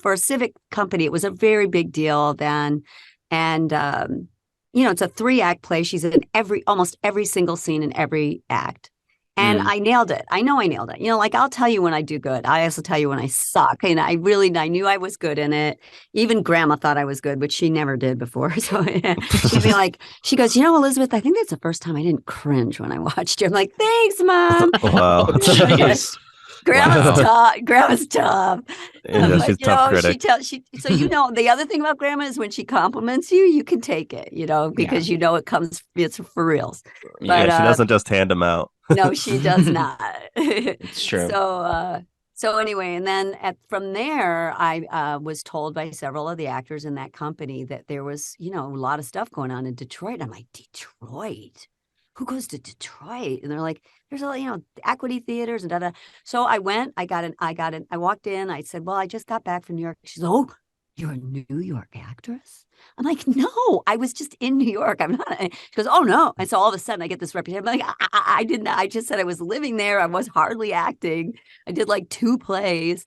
For a civic company, it was a very big deal then. And, it's a 3-act play. She's in almost every single scene in every act. And I nailed it. I know I nailed it. Like I'll tell you when I do good. I also tell you when I suck. And I knew I was good in it. Even Grandma thought I was good, which she never did before. So she'd be like, she goes, Elizabeth, I think that's the first time I didn't cringe when I watched you. I'm like, thanks, Mom. Wow. Grandma's tough. Yeah, she's a tough critic. So the other thing about Grandma is when she compliments you, you can take it, because it's for reals. But, yeah, she doesn't just hand them out. No, she does not. It's true. So anyway, and then from there, I was told by several of the actors in that company that there was, a lot of stuff going on in Detroit. I'm like, Detroit? Who goes to Detroit? And they're like, there's equity theaters and da-da. So I went, I walked in, I said, well, I just got back from New York. She's like, oh, you're a New York actress? I'm like, no, I was just in New York. I'm not. She goes, oh no. And so all of a sudden I get this reputation. I'm like, I didn't. I just said I was living there. I was hardly acting. I did like 2 plays.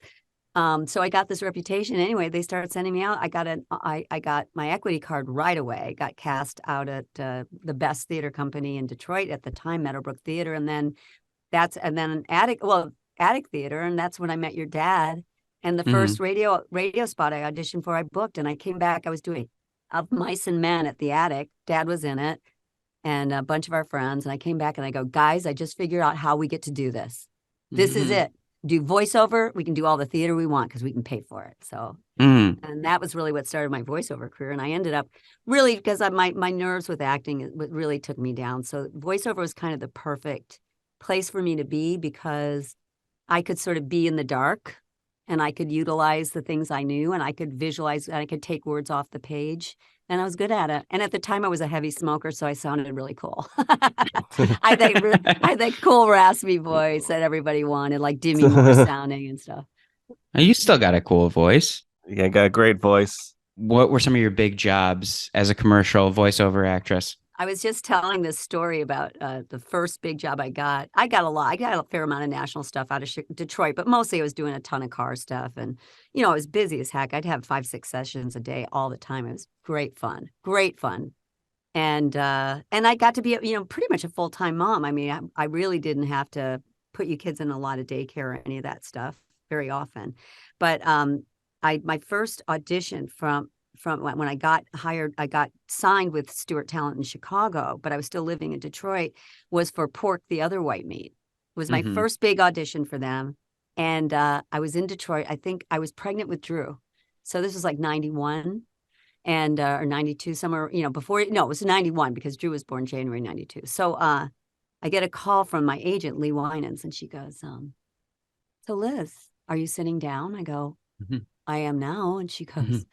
So I got this reputation. Anyway, they started sending me out. I got my equity card right away. I got cast out at the best theater company in Detroit at the time, Meadowbrook Theater, and then an Attic Theater, and that's when I met your dad. And the first radio spot I auditioned for, I booked, and I came back. I was doing Of Mice and Men at the Attic. Dad was in it, and a bunch of our friends. And I came back and I go, guys, I just figured out how we get to do this. This is it. Do voiceover. We can do all the theater we want because we can pay for it. So, and that was really what started my voiceover career. And I ended up really because my nerves with acting really took me down. So voiceover was kind of the perfect place for me to be because I could sort of be in the dark. And I could utilize the things I knew, and I could visualize, and I could take words off the page, and I was good at it. And at the time, I was a heavy smoker, so I sounded really cool. I think cool, raspy voice that everybody wanted, like Demi Moore sounding and stuff. You still got a cool voice. Yeah, got a great voice. What were some of your big jobs as a commercial voiceover actress? I was just telling this story about the first big job I got. I got a fair amount of national stuff out of Detroit, but mostly I was doing a ton of car stuff. And, I was busy as heck. I'd have 5-6 sessions a day all the time. It was great fun. And I got to be, pretty much a full-time mom. I mean, I really didn't have to put you kids in a lot of daycare or any of that stuff very often. But my first audition from when I got hired, I got signed with Stewart Talent in Chicago, but I was still living in Detroit, was for Pork, the Other White Meat. It was my first big audition for them. And I was in Detroit. I think I was pregnant with Drew. So this was like 91 and or 92, somewhere, before. No, it was 91 because Drew was born January 92. So I get a call from my agent, Lee Winans, and she goes, so Liz, are you sitting down? I go, I am now. And she goes,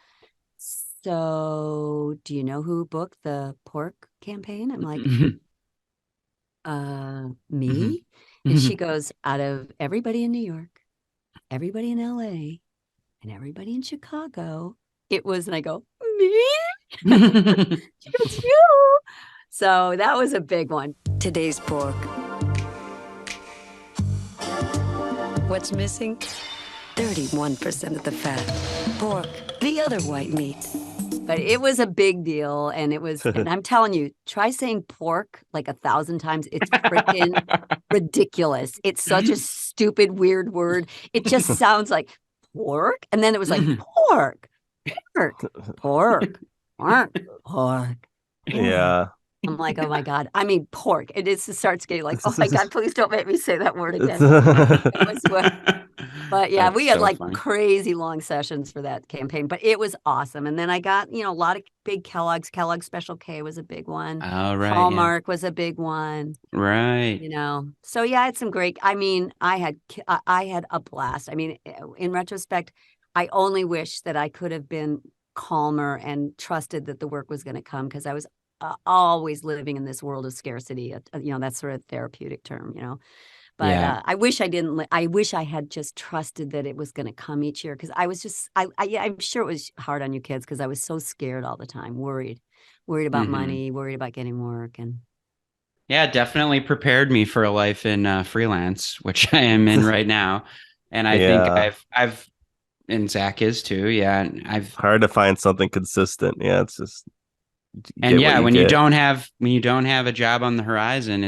so do you know who booked the Pork campaign? I'm like, me? And she goes, out of everybody in New York, everybody in LA, and everybody in Chicago, it was, and I go, me? She goes, you. So that was a big one. Today's Pork. What's missing? 31% of the fat. Pork, the other white meat. But it was a big deal, and and I'm telling you, try saying pork like 1,000 times. It's freaking ridiculous. It's such a stupid, weird word. It just sounds like pork, and then it was like pork. Yeah. I'm like, oh my God. I mean, pork. It starts getting like, oh my God, please don't make me say that word again. But yeah, we had fun. Crazy long sessions for that campaign, but it was awesome. And then I got, a lot of big Kellogg's. Kellogg's Special K was a big one. Oh, right. Hallmark was a big one. Right. So yeah, I had some great, I had a blast. I mean, in retrospect, I only wish that I could have been calmer and trusted that the work was going to come, because I was always living in this world of scarcity. That's sort of therapeutic term, But yeah. I wish I had just trusted that it was going to come each year, because I was just, I'm sure it was hard on you kids, because I was so scared all the time, worried about money, worried about getting work. And yeah, definitely prepared me for a life in freelance, which I am in right now. And I think I've, and Zach is too. Yeah. And hard to find something consistent. Yeah. It's just And yeah, when you don't have a job on the horizon,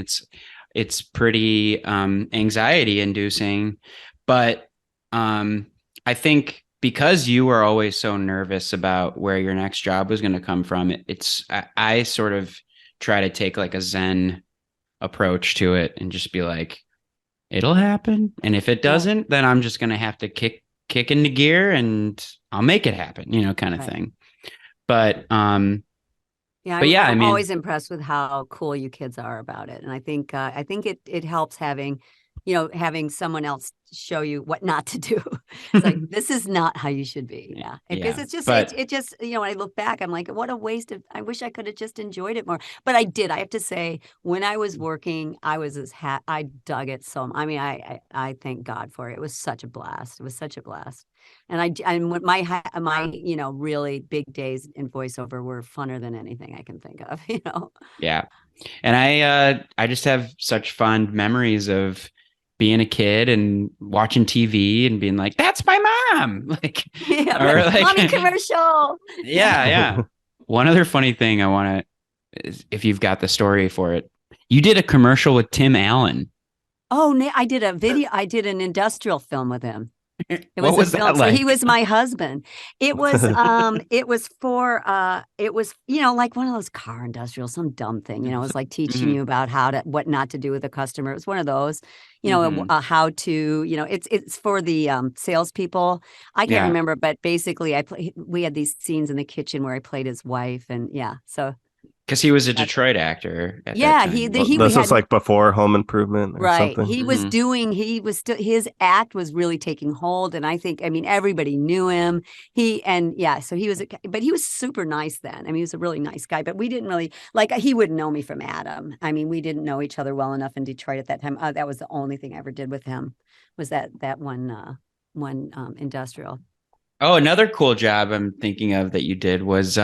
it's pretty anxiety inducing. But I think because you were always so nervous about where your next job was going to come from, I sort of try to take like a Zen approach to it and just be like, it'll happen. And if it doesn't, then I'm just going to have to kick into gear and I'll make it happen, kind of thing. But I'm always impressed with how cool you kids are about it. And I think it helps having someone else show you what not to do. It's like, this is not how you should be. Yeah. Because it's just, when I look back, I'm like, what a waste of, I wish I could have just enjoyed it more. But I did. I have to say, when I was working, I was I dug it so much. I mean, I thank God for it. It was such a blast. It was such a blast. And when my really big days in voiceover were funner than anything I can think of, Yeah. And I just have such fond memories of being a kid and watching TV and being like, that's my mom. Like, or like mommy commercial. Yeah. One other funny thing I want to, if you've got the story for it, you did a commercial with Tim Allen. Oh, I did a video. I did an industrial film with him. What was that like? So he was my husband. It was like one of those car industrials, some dumb thing, it was like teaching you about what not to do with a customer. It was one of those, how to, it's for the salespeople. I can't remember, but basically we had these scenes in the kitchen where I played his wife, and so. Because he was a Detroit actor. This was like before Home Improvement, right? Something. He was doing. His act was really taking hold, and I mean, everybody knew him. So he was, but he was super nice then. I mean, he was a really nice guy. But we didn't really he wouldn't know me from Adam. I mean, we didn't know each other well enough in Detroit at that time. That was the only thing I ever did with him, was that one industrial. Oh, another cool job I'm thinking of that you did was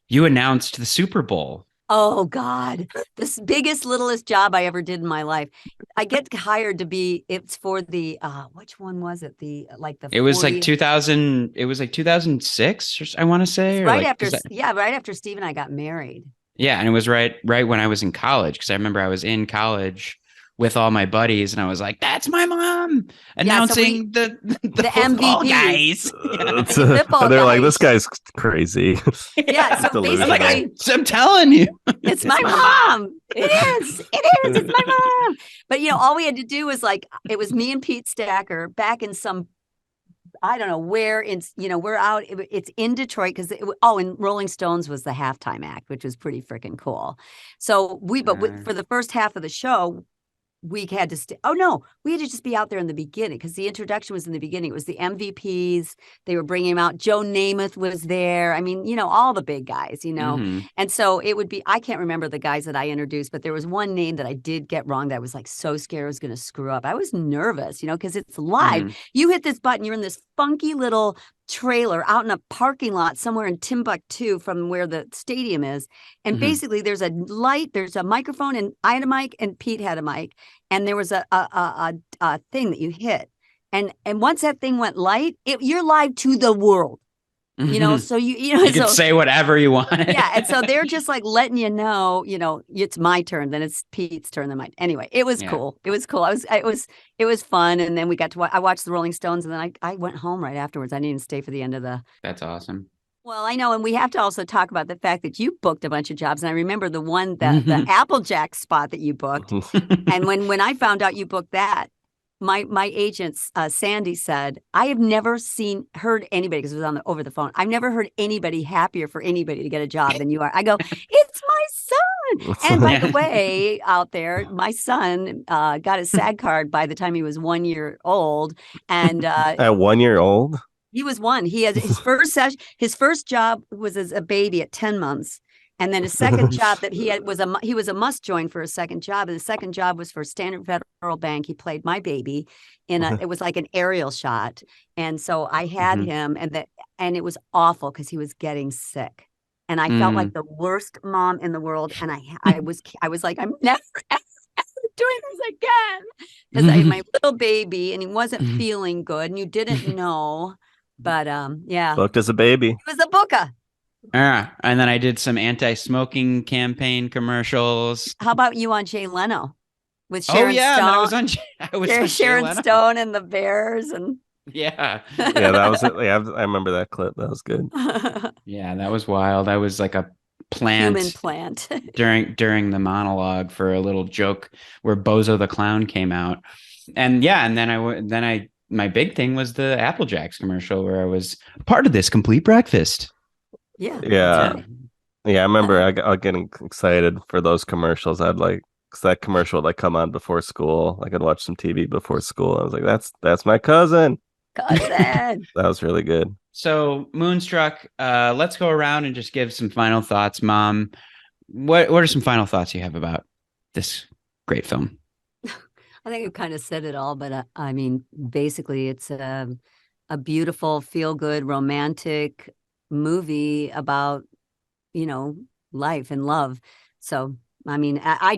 you announced the Super Bowl. Oh, God. The biggest, littlest job I ever did in my life. I get hired to be, it's for the, which one was it? It was like 2000, it was like 2006, I want to say. Right after Steve and I got married. Yeah. And it was right when I was in college. Because I remember I was in college with all my buddies, and I was like, "That's my mom!" announcing the MVP guys. They're like, "This guy's crazy." Yeah, so basically, I'm telling you, it's my mom. It is. It's my mom. But all we had to do was it was me and Pete Stacker back in some, I don't know where, we're out. It's in Detroit because and Rolling Stones was the halftime act, which was pretty freaking cool. So for the first half of the show, we had to we had to just be out there in the beginning, because the introduction was in the beginning. It was the MVPs. They were bringing him out. Joe Namath was there. I mean, all the big guys, And so it would be, I can't remember the guys that I introduced, but there was one name that I did get wrong that I was so scared I was going to screw up. I was nervous, because it's live. You hit this button, you're in this funky little trailer out in a parking lot somewhere in Timbuktu from where the stadium is. And basically there's a light, there's a microphone, and I had a mic and Pete had a mic. And there was a thing that you hit. And once that thing went light, you're live to the world. So you can say whatever you want. Yeah. And so they're just letting it's my turn, then it's Pete's turn, then mine. Anyway, it was cool. It was cool. It was fun. And then we got to I watched the Rolling Stones, and then I went home right afterwards. I didn't even stay for the end of the. That's awesome. Well, I know. And we have to also talk about the fact that you booked a bunch of jobs. And I remember the one, the Applejack spot that you booked. And when I found out you booked that, my agent, Sandy, said, I have never heard anybody, because it was over the phone. I've never heard anybody happier for anybody to get a job than you are. I go, it's my son. And by the way, out there, my son got his SAG card by the time he was 1 year old. And at 1 year old? He was one. He had his first session. His first job was as a baby at 10 months. And then his second job that he had he was a must join for his second job. And the second job was for Standard Federal Bank. He played my baby it was like an aerial shot. And so I had him, and it was awful because he was getting sick. And I felt like the worst mom in the world. And I was like, I'm never, ever doing this again. Because I had my little baby and he wasn't feeling good, and you didn't know. But yeah. Booked as a baby. He was a booker. Yeah, and then I did some anti-smoking campaign commercials. How about you on Jay Leno with Oh Sharon yeah, and then I Stone? was on Jay Sharon Leno. Stone and the Bears, and Yeah, Yeah, that was it. Yeah, I remember that clip. That was good. yeah, that was wild. I was like a human plant plant. during the monologue for a little joke where Bozo the Clown came out, and yeah, and then I my big thing was the Apple Jacks commercial where I was part of this complete breakfast. Yeah. Yeah. Right. Yeah, I remember I got getting excited for those commercials. I'd like, cause that commercial would like come on before school. Like I'd watch some TV before school. I was like, that's my cousin. Cousin. That was really good. So Moonstruck, let's go around and just give some final thoughts. Mom, what are some final thoughts you have about this great film? I think you kind of said it all, but I mean, basically, it's a beautiful, feel-good, romantic movie about, life and love. So, I mean, I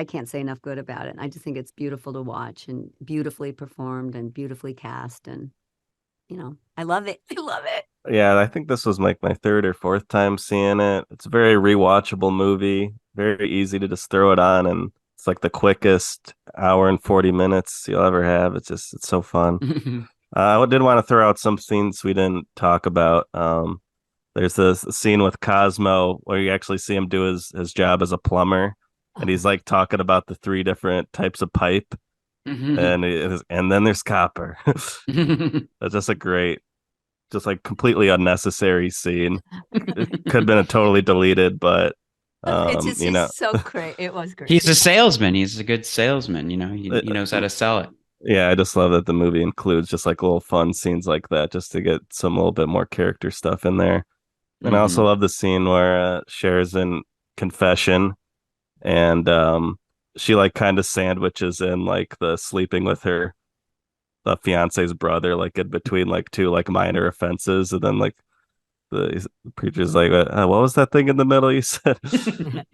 can't say enough good about it. I just think it's beautiful to watch and beautifully performed and beautifully cast, and I love it. I love it. Yeah, I think this was like my third or fourth time seeing it. It's a very rewatchable movie. Very easy to just throw it on, and it's like the quickest hour and 40 minutes you'll ever have. It's so fun. I did want to throw out some scenes we didn't talk about. There's this scene with Cosmo where you actually see him do his job as a plumber, and he's like talking about the 3 different types of pipe, and then there's copper. That's just a great, just like completely unnecessary scene. It could have been totally deleted, but it's so great. It was great. He's a salesman. He's a good salesman. He knows how to sell it. Yeah, I just love that the movie includes just like little fun scenes like that, just to get some little bit more character stuff in there. And I also love the scene where Cher's in confession, and she like kind of sandwiches in like the sleeping with the fiance's brother, like in between like 2 like minor offenses, and then like the preacher's like, what was that thing in the middle you said?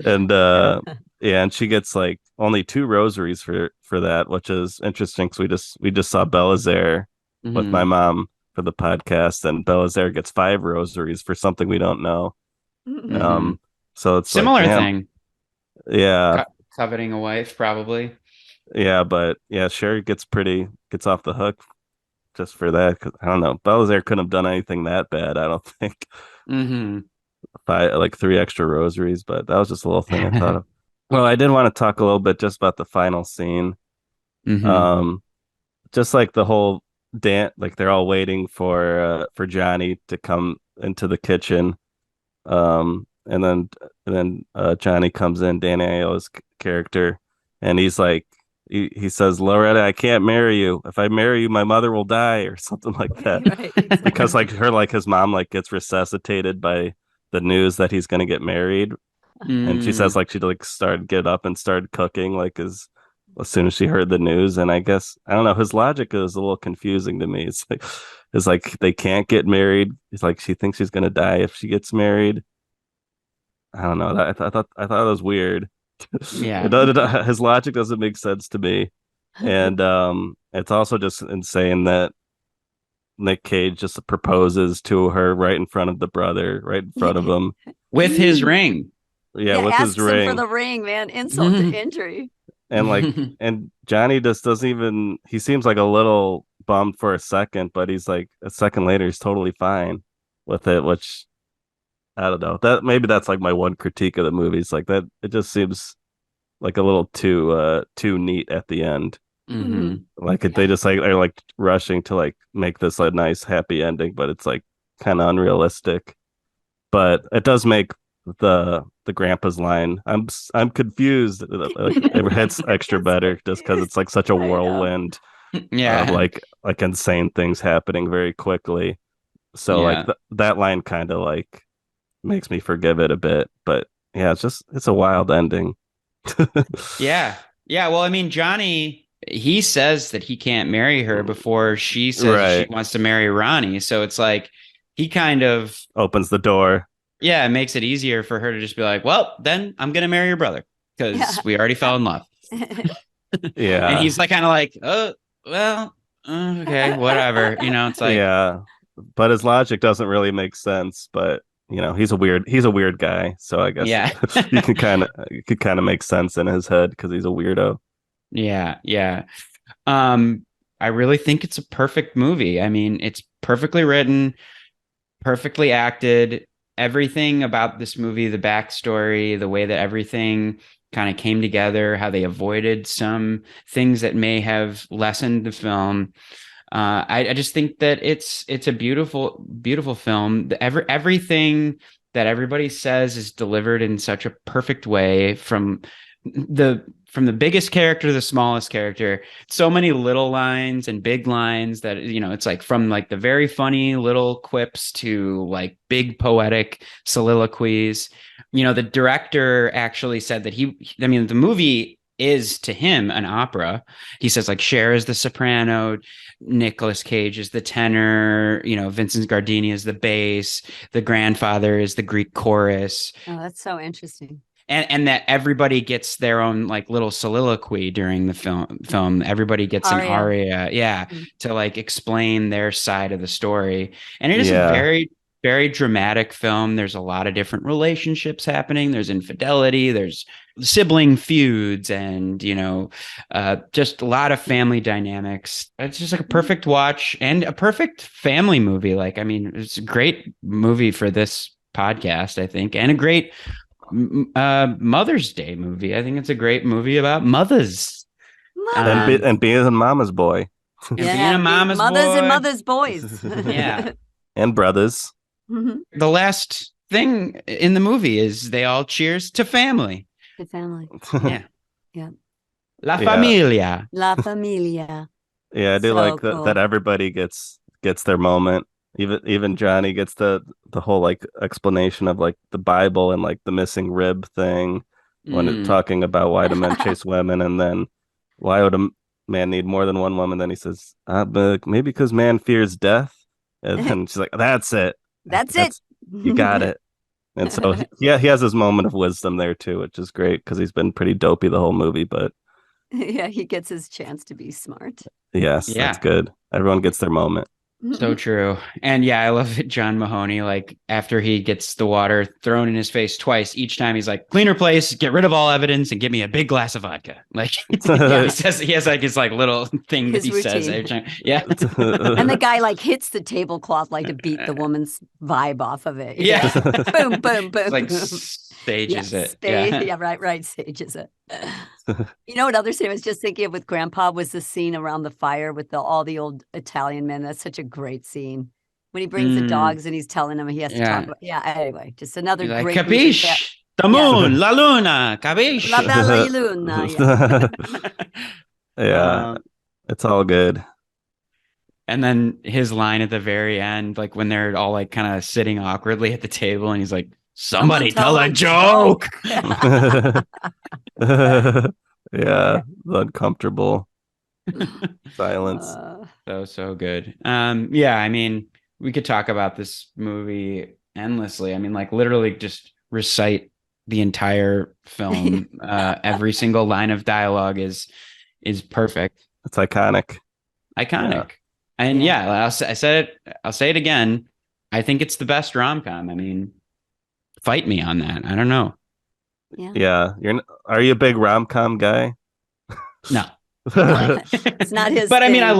And yeah, and she gets like only 2 rosaries for that, which is interesting because we just saw Belazaire with my mom for the podcast, and Belazaire gets 5 rosaries for something we don't know. So it's similar like, thing. Yeah, coveting a wife probably. Yeah, but yeah, Cher gets off the hook just for that, because I don't know, Belazaire couldn't have done anything that bad, I don't think. Like 3 extra rosaries, but that was just a little thing I thought of. Well, I did want to talk a little bit just about the final scene. Just like the whole dance, like they're all waiting for Johnny to come into the kitchen, and then Johnny comes in, Danny Aiello's character, and he's like, he says, Loretta, I can't marry you. If I marry you, my mother will die, or something like that. Right, exactly. Because like his mom like gets resuscitated by the news that he's gonna get married. And she says like she like get up and started cooking like as soon as she heard the news. And I guess I don't know, his logic is a little confusing to me. It's like they can't get married. It's like she thinks she's gonna die if she gets married. I don't know. I thought it was weird. Yeah, his logic doesn't make sense to me. And it's also just insane that Nic Cage just proposes to her right in front of the brother, right in front of him with his ring. Yeah, with his ring. For the ring, man. Insult to injury. And like, and Johnny just doesn't even. He seems like a little bummed for a second, but he's like a second later, he's totally fine with it. Which I don't know. Maybe that's like my one critique of the movie. It's like that. It just seems like a little too neat at the end. Like they just like are like rushing to like make this a nice happy ending, but it's like kind of unrealistic. But it does make the grandpa's line, I'm confused, like it hits extra better just because it's like such a whirlwind of like insane things happening very quickly. So like that line kind of like makes me forgive it a bit. But yeah, it's a wild ending. Yeah well, I mean, Johnny, he says that he can't marry her before she says she wants to marry Ronnie, so it's like he kind of opens the door. Yeah, it makes it easier for her to just be like, well, then I'm gonna marry your brother because we already fell in love. Yeah. And he's like kind of like, oh well, okay, whatever, it's like, yeah, but his logic doesn't really make sense. But he's a weird guy. So I guess Yeah. you could kind of make sense in his head because he's a weirdo. Yeah, yeah. I really think it's a perfect movie. I mean, it's perfectly written, perfectly acted. Everything about this movie, the backstory, the way that everything kind of came together, how they avoided some things that may have lessened the film. I just think that it's a beautiful, beautiful film. Everything that everybody says is delivered in such a perfect way from the biggest character to the smallest character. So many little lines and big lines that, it's like from like the very funny little quips to like big poetic soliloquies. The director actually said that the movie is to him an opera. He says like Cher is the soprano, Nicolas Cage is the tenor, Vincent Gardini is the bass, the grandfather is the Greek chorus. Oh, that's so interesting. And that everybody gets their own like little soliloquy during the film. Everybody gets an aria, to like explain their side of the story. And it is a very, very dramatic film. There's a lot of different relationships happening. There's infidelity, there's sibling feuds, and just a lot of family dynamics. It's just like a perfect watch and a perfect family movie. Like, I mean, it's a great movie for this podcast, I think, and a great Mother's Day movie. I think it's a great movie about mothers and being a mama's boy. And being a mama's mothers boy. and mothers' boys. Yeah. And brothers. Mm-hmm. The last thing in the movie is they all cheers to family. The family. Yeah. Yeah. La familia. La familia. Yeah, I do So like cool. that everybody gets their moment. Even Johnny gets the whole like explanation of like the Bible and like the missing rib thing when it's talking about why do men chase women, and then why would a man need more than one woman? Then he says, but maybe because man fears death. And then she's like, that's it. That's it. You got it. And so he has his moment of wisdom there too, which is great because he's been pretty dopey the whole movie. But Yeah, he gets his chance to be smart. yes, that's good. Everyone gets their moment. So true. And yeah, I love it. John Mahoney, like after he gets the water thrown in his face twice, each time he's like, cleaner place, get rid of all evidence and give me a big glass of vodka. Like he has like his like little thing His that he routine. says every time. Yeah. And the guy like hits the tablecloth like to beat the woman's vibe off of it. Yeah. Boom, boom, boom. It's like stages it. Yeah, right. Stages it. You know what other scene I was just thinking of with Grandpa was the scene around the fire with all the old Italian men. That's such a great scene. When he brings the dogs and he's telling them he has to talk about. Yeah, anyway, just another Like, great capiche? The moon, la luna, capiche? La bella luna. Yeah, it's all good. And then his line at the very end, like when they're all like kind of sitting awkwardly at the table, and he's like, "Somebody tell a joke." Yeah, the uncomfortable silence. So good. Yeah, I mean, we could talk about this movie endlessly. I mean, like literally just recite the entire film. Every single line of dialogue is perfect. It's iconic. Yeah. And I'll say it again. I think it's the best rom-com. I mean, fight me on that. I don't know. Yeah. Are you a big rom-com guy? No. It's not his But I mean, thing.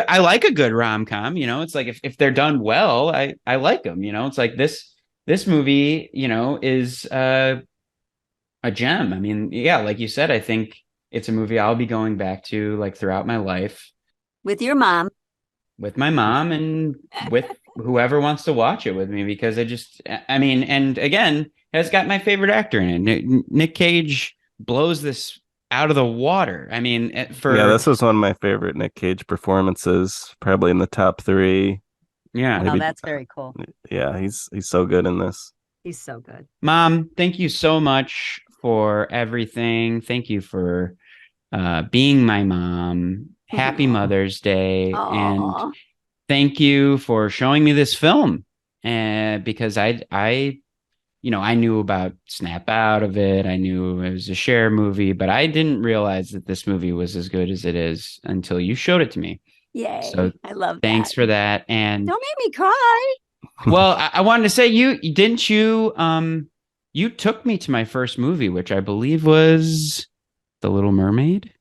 I like a good rom-com, it's like if they're done well, I like them, it's like this movie, is a gem. I mean, yeah, like you said, I think it's a movie I'll be going back to like throughout my life. With your mom. With my mom and with whoever wants to watch it with me, because and again, has got my favorite actor in it. Nic Cage blows this out of the water. I mean, this was one of my favorite Nic Cage performances, probably in the top 3. Yeah. Oh, that's very cool. Yeah, he's so good in this. He's so good. Mom, thank you so much for everything. Thank you for being my mom. Happy Mother's Day. Aww. And thank you for showing me this film. Because I knew about Snap Out of it. I knew it was a Cher movie, but I didn't realize that this movie was as good as it is until you showed it to me. Yay. So I love thanks that. for that. And Don't make me cry. Well, I wanted to say you took me to my first movie, which I believe was The Little Mermaid.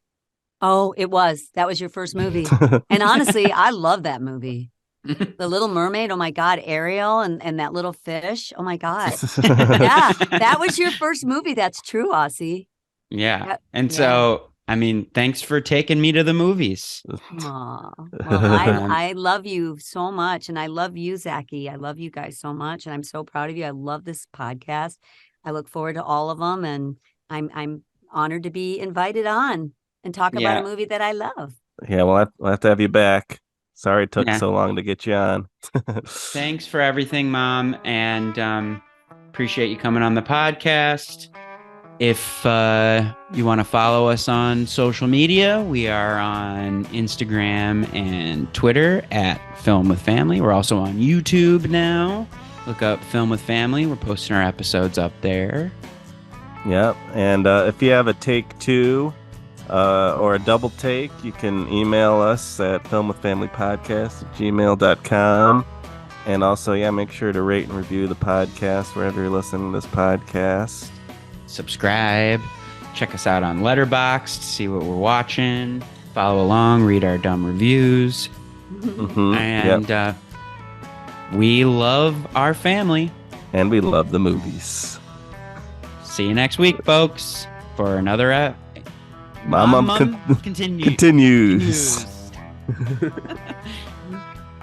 Oh, it was. That was your first movie. And honestly, I love that movie. The Little Mermaid. Oh my God. Ariel and that little fish. Oh my God. Yeah. That was your first movie. That's true, Aussie. Yeah. And so, I mean, thanks for taking me to the movies. Aw. Well, I love you so much. And I love you, Zachy. I love you guys so much. And I'm so proud of you. I love this podcast. I look forward to all of them. And I'm honored to be invited on and talk about a movie that I love. Yeah, we'll have to have you back. Sorry it took so long to get you on. Thanks for everything, Mom. And appreciate you coming on the podcast. If you want to follow us on social media, we are on Instagram and Twitter at Film with Family. We're also on YouTube now. Look up Film with Family. We're posting our episodes up there. Yep. And if you have a take two or a double take, you can email us at filmwithfamilypodcast@gmail.com. And also, make sure to rate and review the podcast wherever you're listening to this podcast. Subscribe. Check us out on Letterboxd. See what we're watching. Follow along. Read our dumb reviews. And we love our family. And we love the movies. See you next week, folks, for another Mom continues.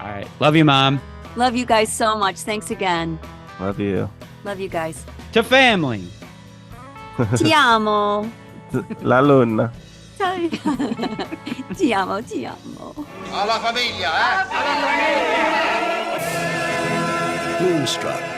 All right. Love you, Mom. Love you guys so much. Thanks again. Love you. Love you guys. To family. Ti amo. La luna. Ti amo, ti amo. Alla famiglia, eh? Moonstruck.